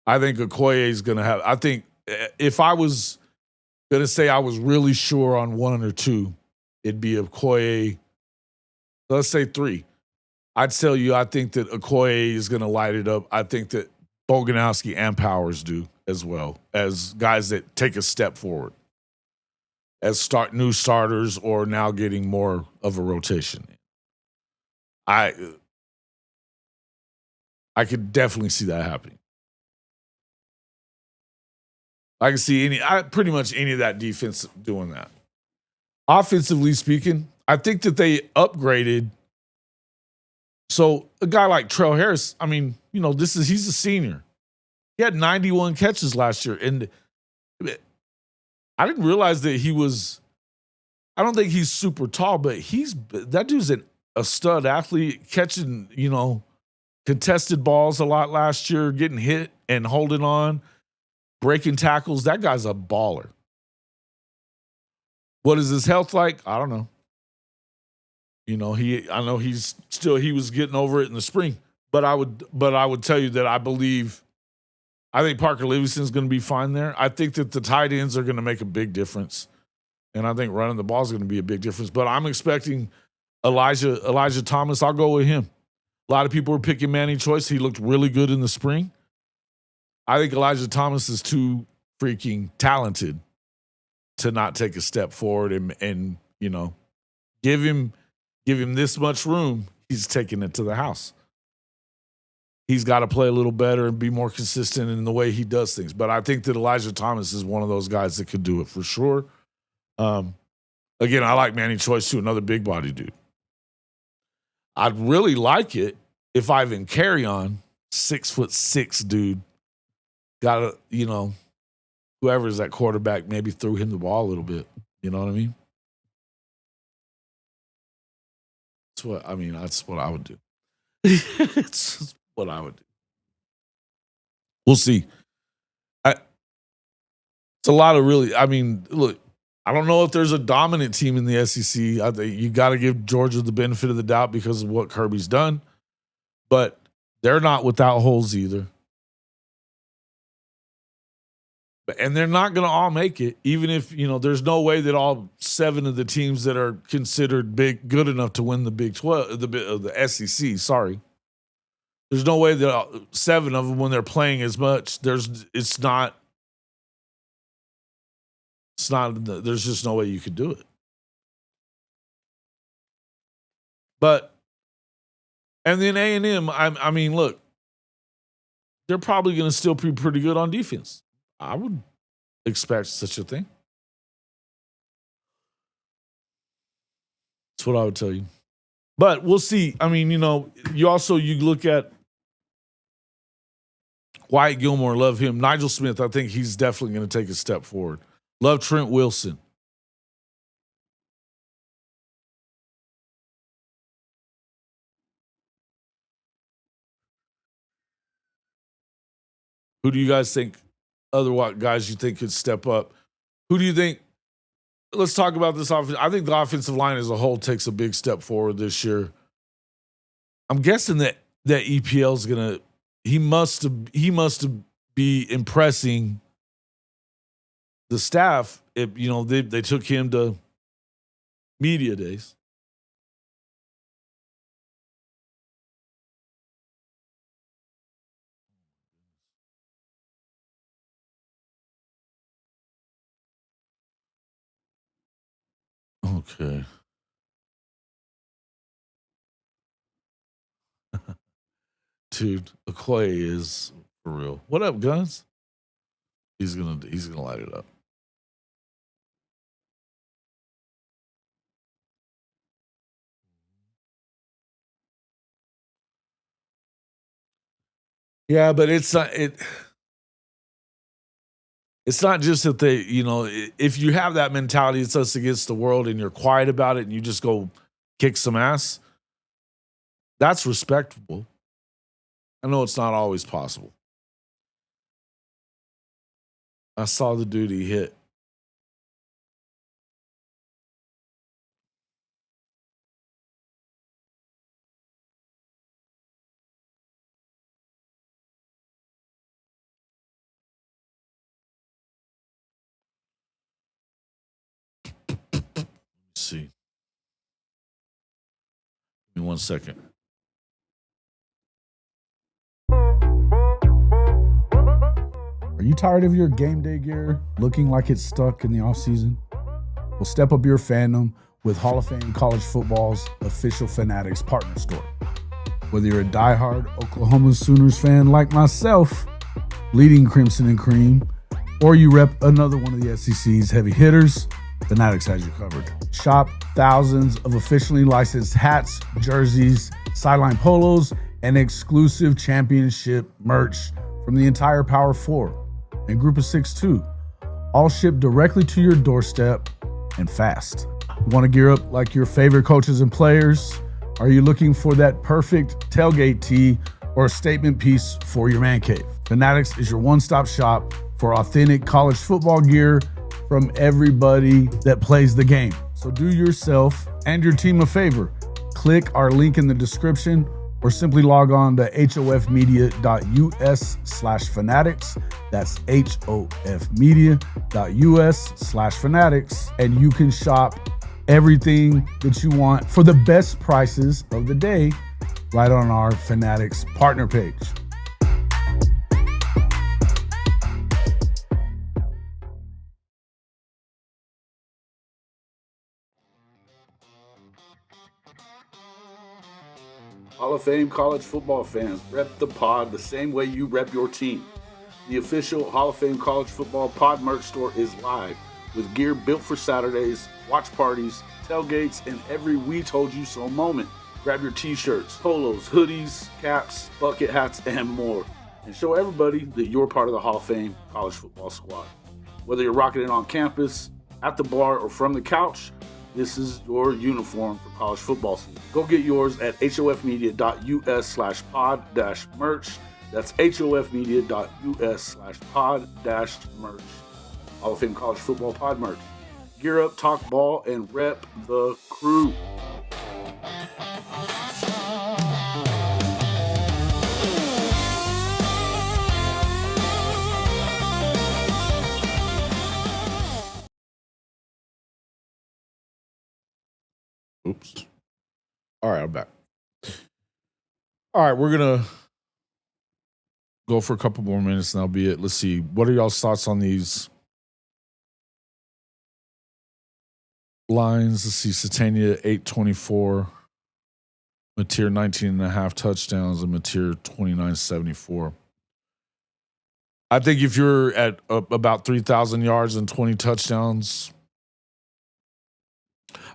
I think Okoye is going to have. I think if I was going to say I was really sure on one or two, it'd be Okoye. Let's say three. I'd tell you I think that Okoye is going to light it up. I think that Boganowski and Powers do as well, as guys that take a step forward as new starters or now getting more of a rotation. I could definitely see that happening. I can see pretty much any of that defense doing that. Offensively speaking, I think that they upgraded. So a guy like Trell Harris, I mean, he's a senior. He had 91 catches last year. And I didn't realize that I don't think he's super tall, but that dude's a stud athlete, catching, contested balls a lot last year, getting hit and holding on, breaking tackles. That guy's a baller. What is his health like? I don't know. I know he was getting over it in the spring, but I would tell you that I think Parker Livingston's going to be fine there. I think that the tight ends are going to make a big difference, and I think running the ball is going to be a big difference. But I'm expecting Elijah Thomas. I'll go with him. A lot of people are picking Manny Choice. He looked really good in the spring. I think Elijah Thomas is too freaking talented to not take a step forward and give him this much room. He's taking it to the house. He's got to play a little better and be more consistent in the way he does things. But I think that Elijah Thomas is one of those guys that could do it for sure. Again, I like Manny Choice too, another big body dude. I'd really like it if Ivan Carry-On, 6'6" dude, got whoever's that quarterback maybe threw him the ball a little bit. You know what I mean? That's what I would do. It's what I would do. We'll see. It's a lot of really, look, I don't know if there's a dominant team in the SEC. I think you got to give Georgia the benefit of the doubt because of what Kirby's done, but they're not without holes either. And they're not going to all make it, even if, there's no way that all 7 of the teams that are considered good enough to win the Big 12, the SEC, sorry. There's no way that 7 of them, when they're playing as much, there's just no way you could do it. And then A&M, I mean, look, they're probably going to still be pretty good on defense. I would expect such a thing. That's what I would tell you. But we'll see. I mean, you look at Wyatt Gilmore, love him. Nigel Smith, I think he's definitely going to take a step forward. Love Trent Wilson. Who do you guys think, other guys you think could step up? Who do you think? Let's talk about this offense. I think the offensive line as a whole takes a big step forward this year. I'm guessing that EPL is gonna. He must be impressing the staff. If they took him to media days. Okay. Dude, Okoye is for real. What up, Guns? He's gonna light it up. Yeah, but it's not it's not just that they, if you have that mentality, it's us against the world, and you're quiet about it, and you just go kick some ass. That's respectable. I know it's not always possible. I saw the dude he hit. Let's see. Give me 1 second. Are you tired of your game day gear looking like it's stuck in the offseason? Well, step up your fandom with Hall of Fame College Football's official Fanatics partner store. Whether you're a diehard Oklahoma Sooners fan like myself, bleeding crimson and cream, or you rep another one of the SEC's heavy hitters, Fanatics has you covered. Shop thousands of officially licensed hats, jerseys, sideline polos, and exclusive championship merch from the entire Power 4 and Group of 6 too, all shipped directly to your doorstep and fast. Want to gear up like your favorite coaches and players? Are you looking for that perfect tailgate tee or a statement piece for your man cave? Fanatics is your one-stop shop for authentic college football gear from everybody that plays the game. So do yourself and your team a favor. Click our link in the description or simply log on to hofmedia.us/fanatics. That's hofmedia.us/fanatics. And you can shop everything that you want for the best prices of the day right on our Fanatics partner page. Hall of Fame college football fans, rep the pod the same way you rep your team. The official Hall of Fame college football pod merch store is live with gear built for Saturdays, watch parties, tailgates, and every We Told You So moment. Grab your t-shirts, polos, hoodies, caps, bucket hats, and more. And show everybody that you're part of the Hall of Fame college football squad. Whether you're rocking it on campus, at the bar, or from the couch, this is your uniform for college football season. Go get yours at hofmedia.us/pod-merch. That's hofmedia.us/pod-merch. Hall of Fame college football pod merch. Gear up, talk ball, and rep the crew. Oops. All right, I'm back. All right, we're going to go for a couple more minutes and that'll be it. Let's see. What are y'all's thoughts on these lines? Let's see. Satania 824, Mateer 19.5 touchdowns, and Mateer 29.74. I think if you're at about 3,000 yards and 20 touchdowns,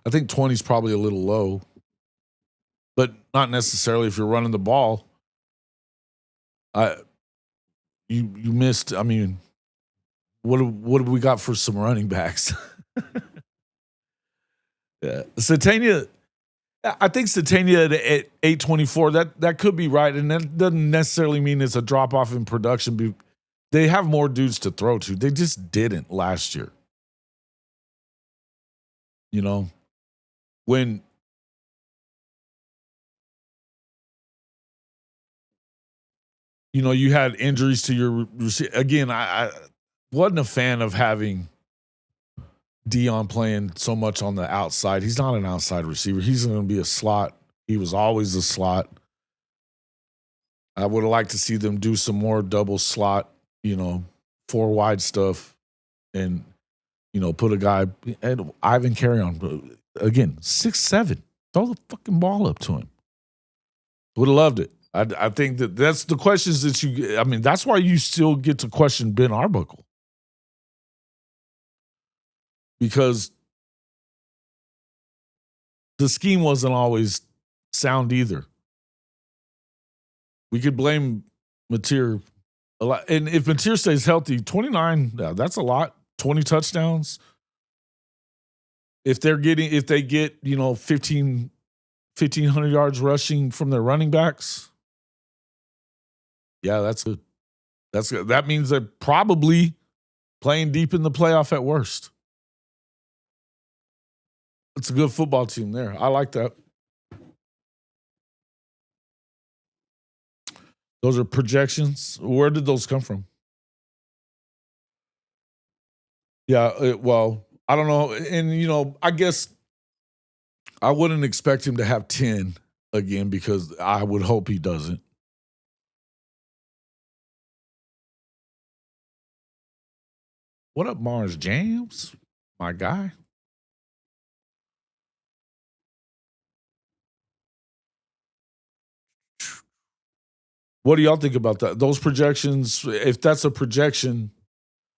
I think 20 is probably a little low, but not necessarily if you're running the ball. You missed. I mean, what have we got for some running backs? Yeah, Satania. I think Satania at 824. That could be right, and that doesn't necessarily mean it's a drop off in production. They have more dudes to throw to. They just didn't last year. You know, when you had injuries to your again. I wasn't a fan of having Dion playing so much on the outside. He's not an outside receiver. He's going to be a slot. He was always a slot. I would have liked to see them do some more double slot, 4 wide stuff, and put a guy and Ivan Carry on. again, 6'7". Throw the fucking ball up to him. Would have loved it. I think that's the questions that you. I mean, that's why you still get to question Ben Arbuckle, because the scheme wasn't always sound either. We could blame Mateer a lot, and if Mateer stays healthy, 29, that's a lot. 20 touchdowns. If they get 1,500 yards rushing from their running backs, yeah, that means they're probably playing deep in the playoff at worst. It's a good football team there. I like that. Those are projections. Where did those come from? Yeah, well, I don't know. And, I guess I wouldn't expect him to have 10 again, because I would hope he doesn't. What up, Mars Jams? My guy. What do y'all think about that? Those projections, if that's a projection,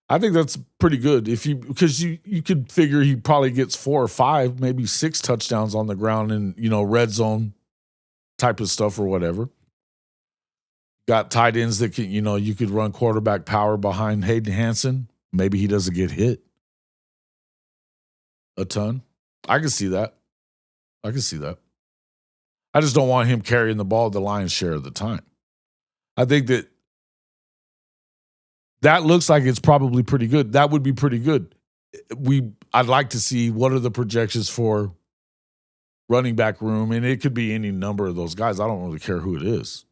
I think that's pretty good. Because you could figure he probably gets 4 or 5, maybe 6 touchdowns on the ground and, red zone type of stuff or whatever. Got tight ends that can, you could run quarterback power behind Hayden Hansen. Maybe he doesn't get hit a ton. I can see that. I just don't want him carrying the ball the lion's share of the time. I think that looks like it's probably pretty good. That would be pretty good. I'd like to see what are the projections for running back room, and it could be any number of those guys. I don't really care who it is.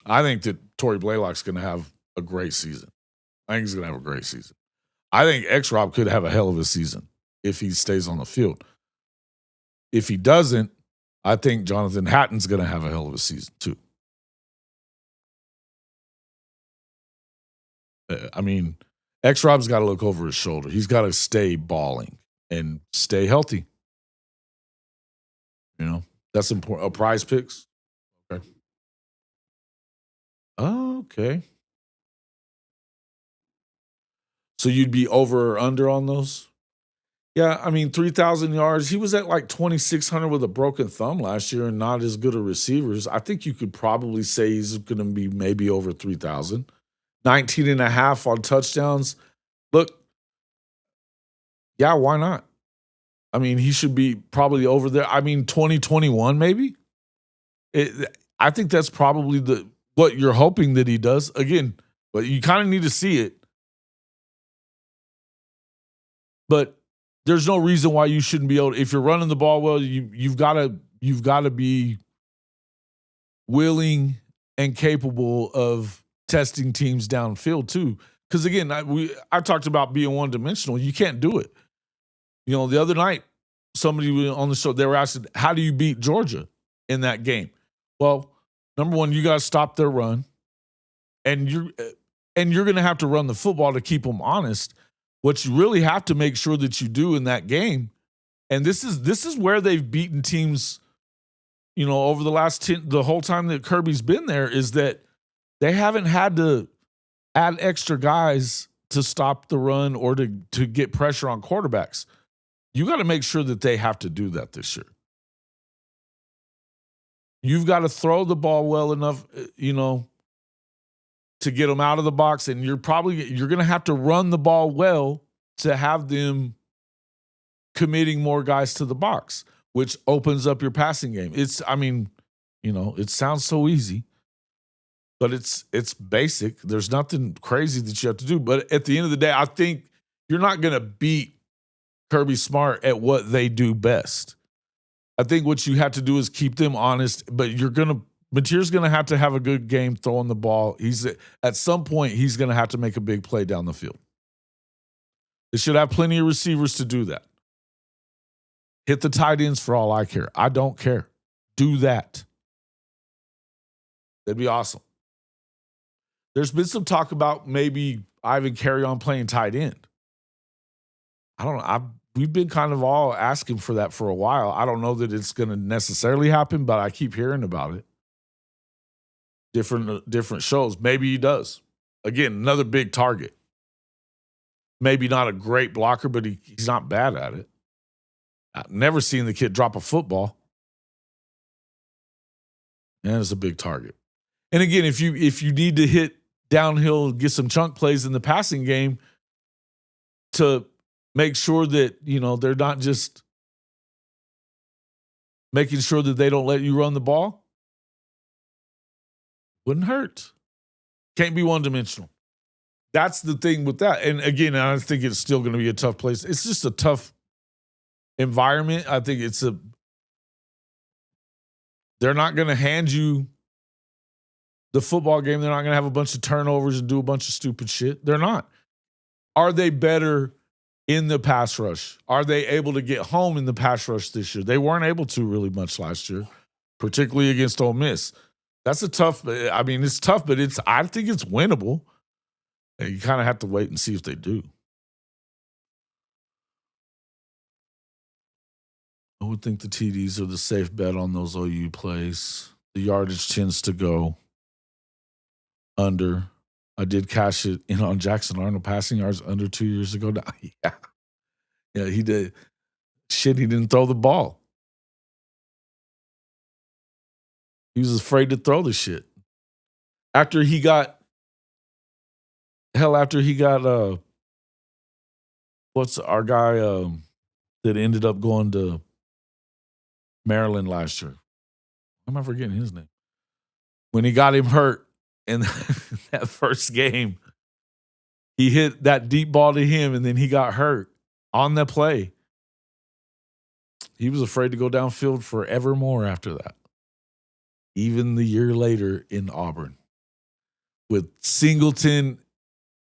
I think that Tory Blaylock's going to have a great season. I think he's going to have a great season. I think X-Rob could have a hell of a season if he stays on the field. If he doesn't, I think Jonathan Hatton's going to have a hell of a season too. I mean, X-Rob's got to look over his shoulder. He's got to stay balling and stay healthy. That's important. Prize picks? Okay. Okay. So you'd be over or under on those? Yeah, I mean, 3,000 yards. He was at like 2,600 with a broken thumb last year and not as good a receivers. I think you could probably say he's going to be maybe over 3,000. 19 and a half on touchdowns. Look, yeah, why not? I mean, he should be probably over there. I mean, 2021 maybe? I think that's probably what you're hoping that he does. Again, but you kind of need to see it. But there's no reason why you shouldn't be able to, if you're running the ball well, you've got to be willing and capable of testing teams downfield too. Because again, I talked about being one-dimensional. You can't do it. The other night, somebody on the show, they were asking, how do you beat Georgia in that game? Well, number one, you got to stop their run, and you're going to have to run the football to keep them honest. What you really have to make sure that you do in that game, and this is where they've beaten teams, over the whole time that Kirby's been there, is that they haven't had to add extra guys to stop the run or to get pressure on quarterbacks. You got to make sure that they have to do that this year. You've got to throw the ball well enough, to get them out of the box, and you're going to have to run the ball well to have them committing more guys to the box, which opens up your passing game. It sounds so easy, but it's basic. There's nothing crazy that you have to do. But at the end of the day, I think you're not going to beat Kirby Smart at what they do best. I think what you have to do is keep them honest, but Mateer's going to have a good game throwing the ball. At some point, he's going to have to make a big play down the field. They should have plenty of receivers to do that. Hit the tight ends for all I care. I don't care. Do that. That'd be awesome. There's been some talk about maybe Ivan Carry on playing tight end. I don't know. we've been kind of all asking for that for a while. I don't know that it's going to necessarily happen, but I keep hearing about it. Different shows. Maybe he does. Again, another big target. Maybe not a great blocker, but he's not bad at it. I've never seen the kid drop a football. And it's a big target. And again, if you need to hit downhill, get some chunk plays in the passing game to make sure that, they're not just making sure that they don't let you run the ball, wouldn't hurt. Can't be one-dimensional. That's the thing with that. And again, I think it's still going to be a tough place. It's just a tough environment. I think they're not going to hand you the football game. They're not going to have a bunch of turnovers and do a bunch of stupid shit. They're not. Are they better in the pass rush? Are they able to get home in the pass rush this year? They weren't able to really much last year, particularly against Ole Miss. That's it's tough, but I think it's winnable. And you kind of have to wait and see if they do. I would think the TDs are the safe bet on those OU plays. The yardage tends to go under. I did cash it in on Jackson Arnold passing yards under 2 years ago. Yeah, he did. Shit, he didn't throw the ball. He was afraid to throw the shit. After he got what's our guy that ended up going to Maryland last year? Why am I forgetting his name? When he got him hurt in that first game, he hit that deep ball to him, and then he got hurt on the play. He was afraid to go downfield forevermore after that. Even the year later in Auburn. With Singleton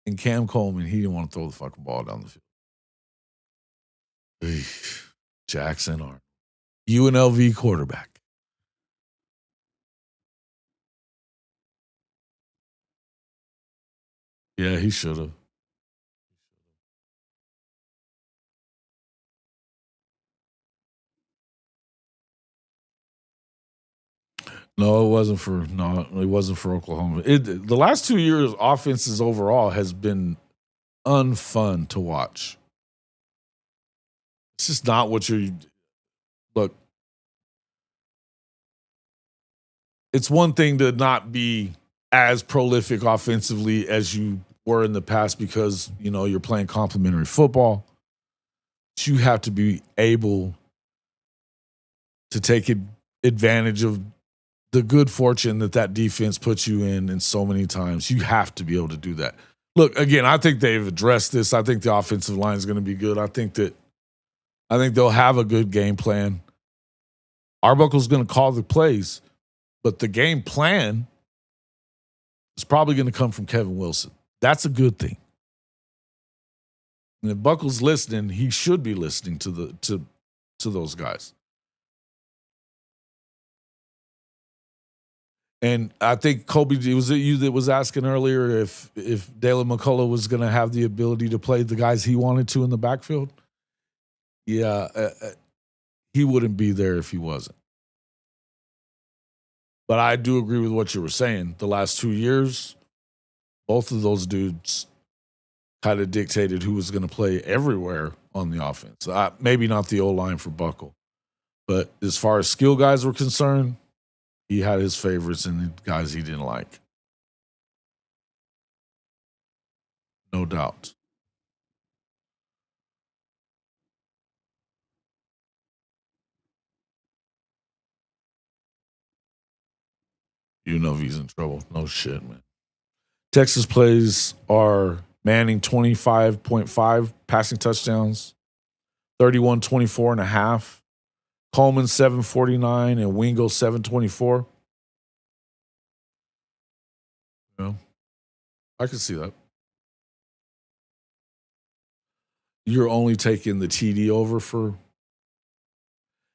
and Cam Coleman, he didn't want to throw the fucking ball down the field. Jackson Arnold. UNLV quarterback. Yeah, he should have. No, it wasn't for Oklahoma. The last 2 years, offenses overall has been unfun to watch. It's just not what look. It's one thing to not be as prolific offensively as you were in the past because, you're playing complementary football. But you have to be able to take advantage of the good fortune that defense puts you in so many times. You have to be able to do that. Look, again, I think they've addressed this. I think the offensive line is going to be good. I think they'll have a good game plan. Arbuckle's going to call the plays, but the game plan is probably going to come from Kevin Wilson. That's a good thing. And if Buckle's listening, he should be listening to those guys. And I think Kobe, was it you that was asking earlier if Dalen McCullough was going to have the ability to play the guys he wanted to in the backfield? Yeah, he wouldn't be there if he wasn't. But I do agree with what you were saying. The last 2 years, both of those dudes kind of dictated who was going to play everywhere on the offense. Maybe not the O-line for Buckle. But as far as skill guys were concerned, he had his favorites and the guys he didn't like. No doubt. He's in trouble. No shit, man. Texas plays are Manning 25.5 passing touchdowns, 31-24.5. Coleman 749 and Wingo 724. Yeah, I can see that. You're only taking the TD over for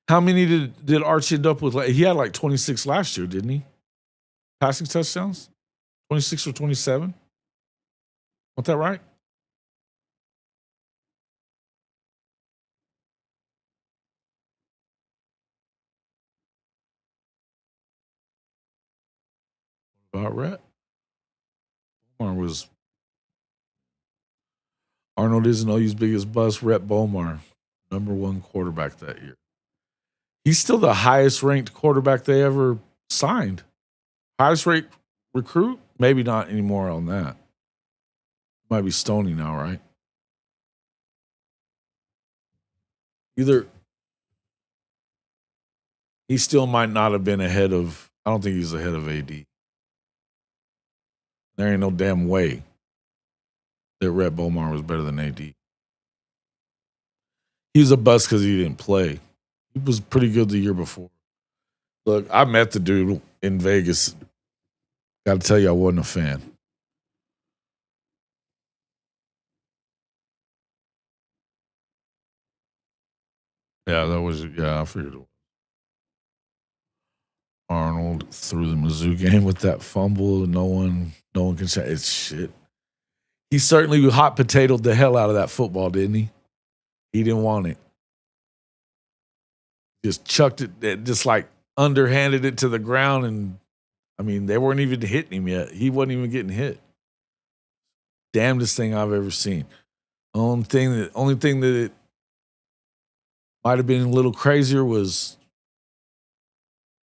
how many did Archie end up with? He had like 26 last year, didn't he? Passing touchdowns? 26 or 27? Was that right? About Rhett? Arnold isn't OU's biggest bust. Rhett Bomar, #1 quarterback that year. He's still the highest ranked quarterback they ever signed. Highest ranked recruit? Maybe not anymore on that. Might be Stoney now, right? Either he still might not have been ahead of, I don't think he's ahead of AD. There ain't no damn way that Rhett Bomar was better than AD. He was a bust because he didn't play. He was pretty good the year before. Look, I met the dude in Vegas. Got to tell you, I wasn't a fan. Yeah, I figured it was. Arnold threw the Mizzou game with that fumble. No one can say it's shit. He certainly hot potatoed the hell out of that football, didn't he? He didn't want it. Just chucked it, just like underhanded it to the ground. And I mean, they weren't even hitting him yet. He wasn't even getting hit. Damnedest thing I've ever seen. Only thing that it might have been a little crazier was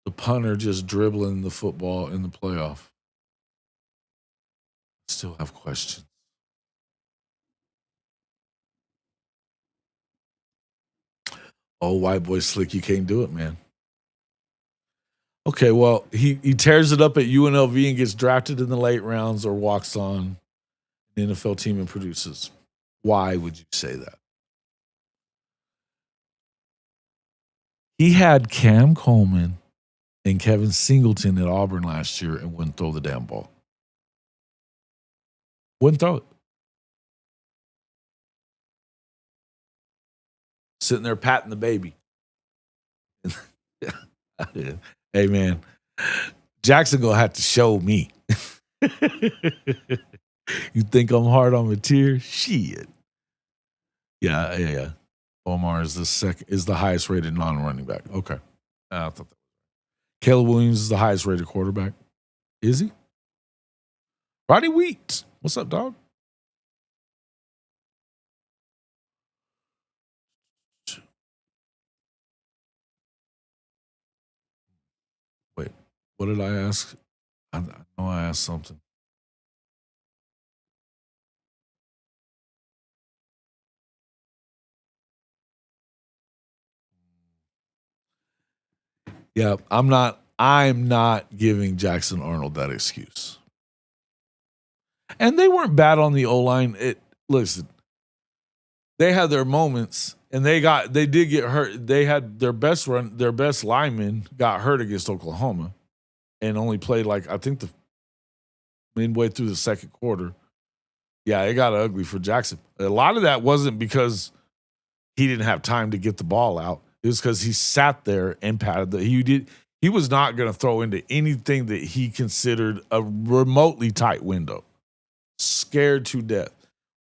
the punter just dribbling the football in the playoff. Still have questions. Oh, white boy slick, you can't do it, man. Okay, well, he tears it up at UNLV and gets drafted in the late rounds or walks on an NFL team and produces. Why would you say that? He had Cam Coleman and Kevin Singleton at Auburn last year and wouldn't throw the damn ball. Wouldn't throw it. Sitting there patting the baby. Hey, man, Jackson gonna have to show me. You think I'm hard on Mateer? Shit. Yeah. Omar is the highest rated non-running back. Okay. I thought that. Caleb Williams is the highest rated quarterback. Is he? Roddy Wheat. What's up, dog? Wait, what did I ask? I know I asked something. Yeah, I'm not giving Jackson Arnold that excuse. And they weren't bad on the O-line. Listen, they had their moments and they did get hurt. They had their best lineman got hurt against Oklahoma and only played I think the midway through the second quarter. Yeah, it got ugly for Jackson. A lot of that wasn't because he didn't have time to get the ball out. It was because he sat there and patted he was not going to throw into anything that he considered a remotely tight window. Scared to death.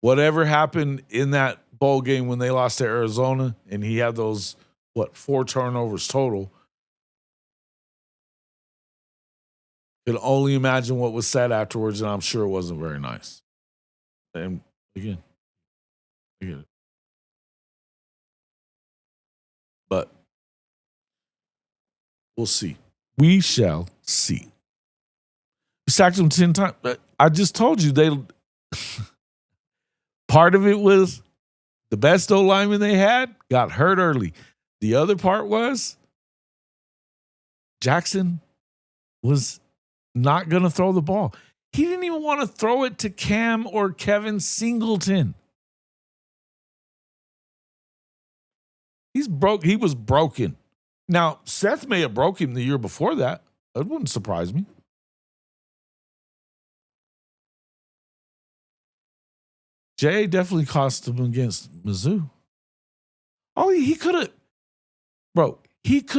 Whatever happened in that bowl game when they lost to Arizona and he had those, 4 turnovers total. Could only imagine what was said afterwards, and I'm sure it wasn't very nice. And again, I get it. But we'll see. We shall see. We sacked him 10 times. I just told you part of it was the best O-lineman they had got hurt early. The other part was Jackson was not going to throw the ball. He didn't even want to throw it to Cam or Kevin Singleton. He was broken. Now, Seth may have broke him the year before that. That wouldn't surprise me. Jay definitely cost him against Mizzou. Oh, he could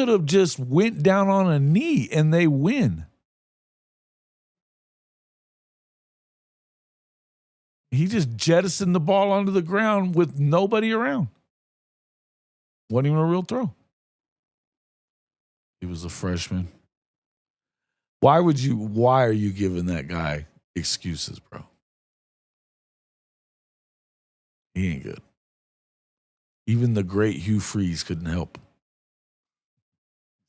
have just went down on a knee and they win. He just jettisoned the ball onto the ground with nobody around. Wasn't even a real throw. He was a freshman. Why are you giving that guy excuses, bro? He ain't good. Even the great Hugh Freeze couldn't help.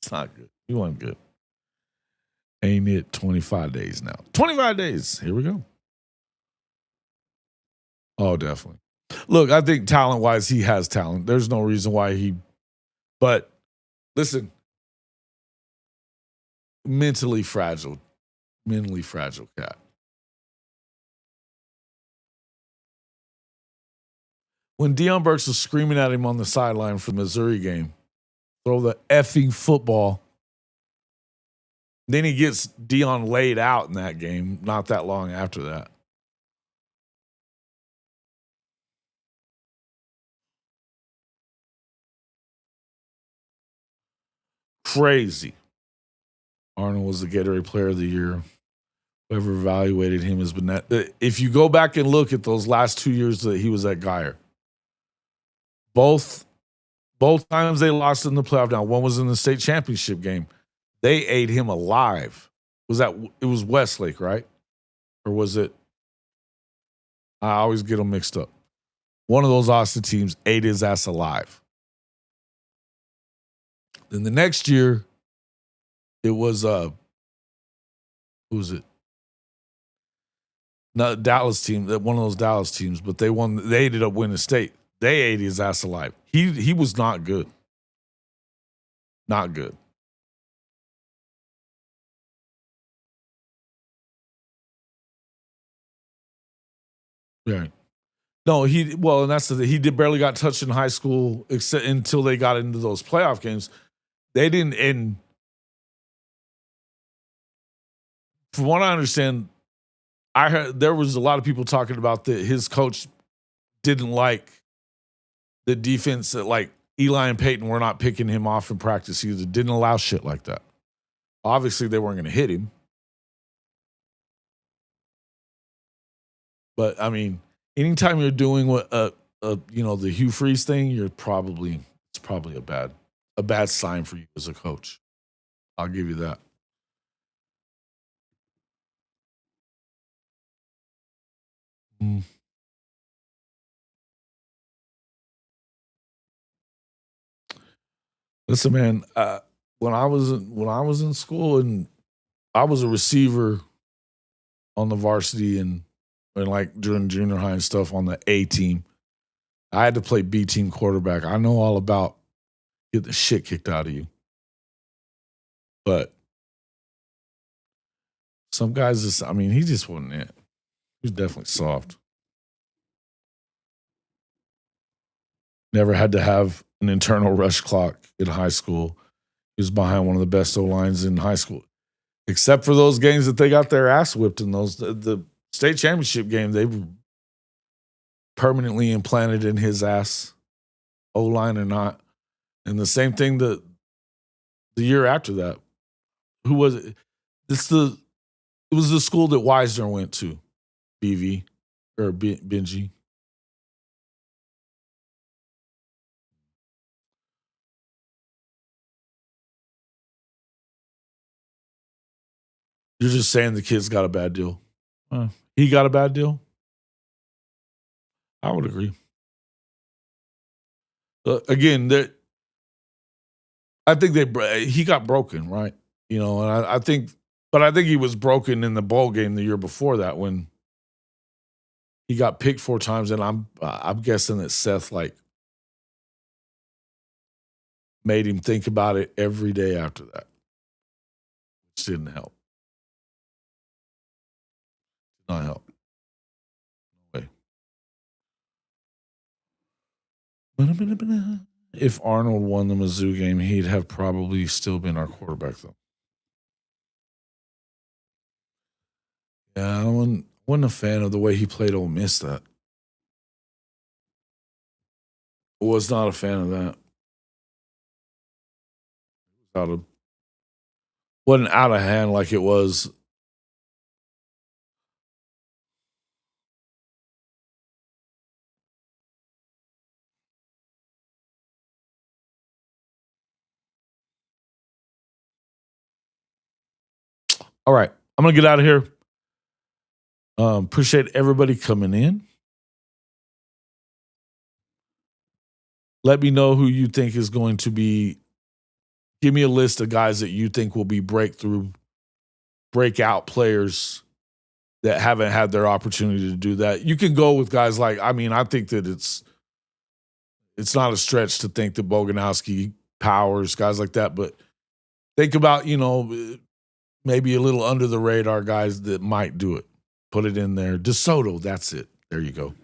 It's not good. He wasn't good. Ain't it 25 days now? 25 days. Here we go. Oh, definitely. Look, I think talent-wise, he has talent. There's no reason why but listen, mentally fragile cat. When Deion Burks was screaming at him on the sideline for the Missouri game, throw the effing football. Then he gets Deion laid out in that game, not that long after that. Crazy. Arnold was the Gatorade Player of the Year. Whoever evaluated him has been that. If you go back and look at those last 2 years that he was at Geyer, both times they lost in the playoff. Now, one was in the state championship game. They ate him alive. It was Westlake, right? Or was it? I always get them mixed up. One of those Austin teams ate his ass alive. Then the next year, it was who was it? Not Dallas team, one of those Dallas teams, but they won. They ended up winning state. They ate his ass alive. He was not good. Not good. Right. No, and that's he did barely got touched in high school except until they got into those playoff games. They didn't, and from what I understand, I heard there was a lot of people talking about that his coach didn't like the defense that like Eli and Peyton were not picking him off in practice either. Didn't allow shit like that. Obviously, they weren't going to hit him. But I mean, anytime you're doing what the Hugh Freeze thing, it's probably a bad sign for you as a coach. I'll give you that. Listen, man. When I was in school and I was a receiver on the varsity and like during junior high and stuff on the A team, I had to play B team quarterback. I know all about get the shit kicked out of you, but some guys he just wasn't it. He was definitely soft. Never had to have an internal rush clock in high school. He was behind one of the best O-lines in high school. Except for those games that they got their ass whipped in the state championship game, they permanently implanted in his ass, O-line or not. And the same thing the year after that. Who was it? It was the school that Wisner went to, BV or Benji. You're just saying the kid's got a bad deal. He got a bad deal? I would agree. Again, I think he got broken, right? And I think he was broken in the bowl game the year before that when he got picked 4 times, and I'm guessing that Seth made him think about it every day after that, which didn't help. Did not help. No way. If Arnold won the Mizzou game, he'd have probably still been our quarterback, though. Yeah, I wasn't a fan of the way he played Ole Miss. That was not a fan of that. Wasn't out of hand like it was. All right. I'm going to get out of here. Appreciate everybody coming in. Let me know who you think is going to be. Give me a list of guys that you think will be breakout players that haven't had their opportunity to do that. You can go with guys like, I think that it's not a stretch to think that Boganowski, Powers, guys like that, but think about, maybe a little under the radar guys that might do it. Put it in there. DeSoto, that's it. There you go.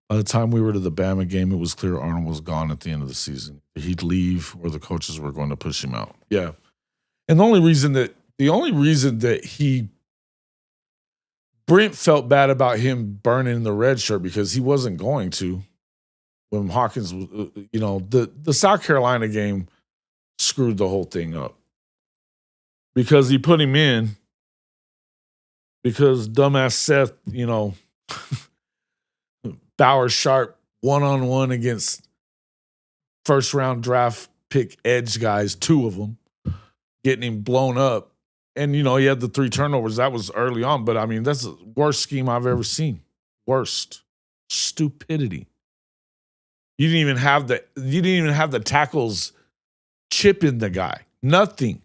By the time we were to the Bama game, it was clear Arnold was gone at the end of the season. He'd leave or the coaches were going to push him out. Yeah. And the only reason that Brent felt bad about him burning the red shirt because he wasn't going to when Hawkins, the South Carolina game screwed the whole thing up because he put him in because dumbass Seth, Bauer Sharp one-on-one against first-round draft pick edge guys, 2 of them, getting him blown up. And, he had the 3 turnovers. That was early on. But, that's the worst scheme I've ever seen. Worst. Stupidity. You didn't even have the tackles chipping the guy. Nothing.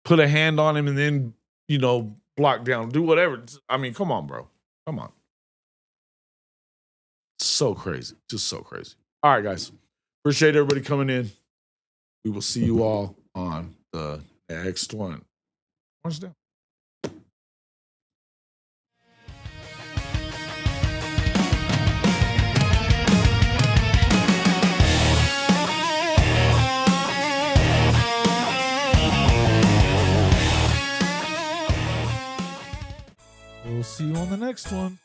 Put a hand on him and then, block down. Do whatever. Come on, bro. Come on. So crazy. Just so crazy. All right, guys. Appreciate everybody coming in. We will see you all on the next one. Orange down. We'll see you on the next one.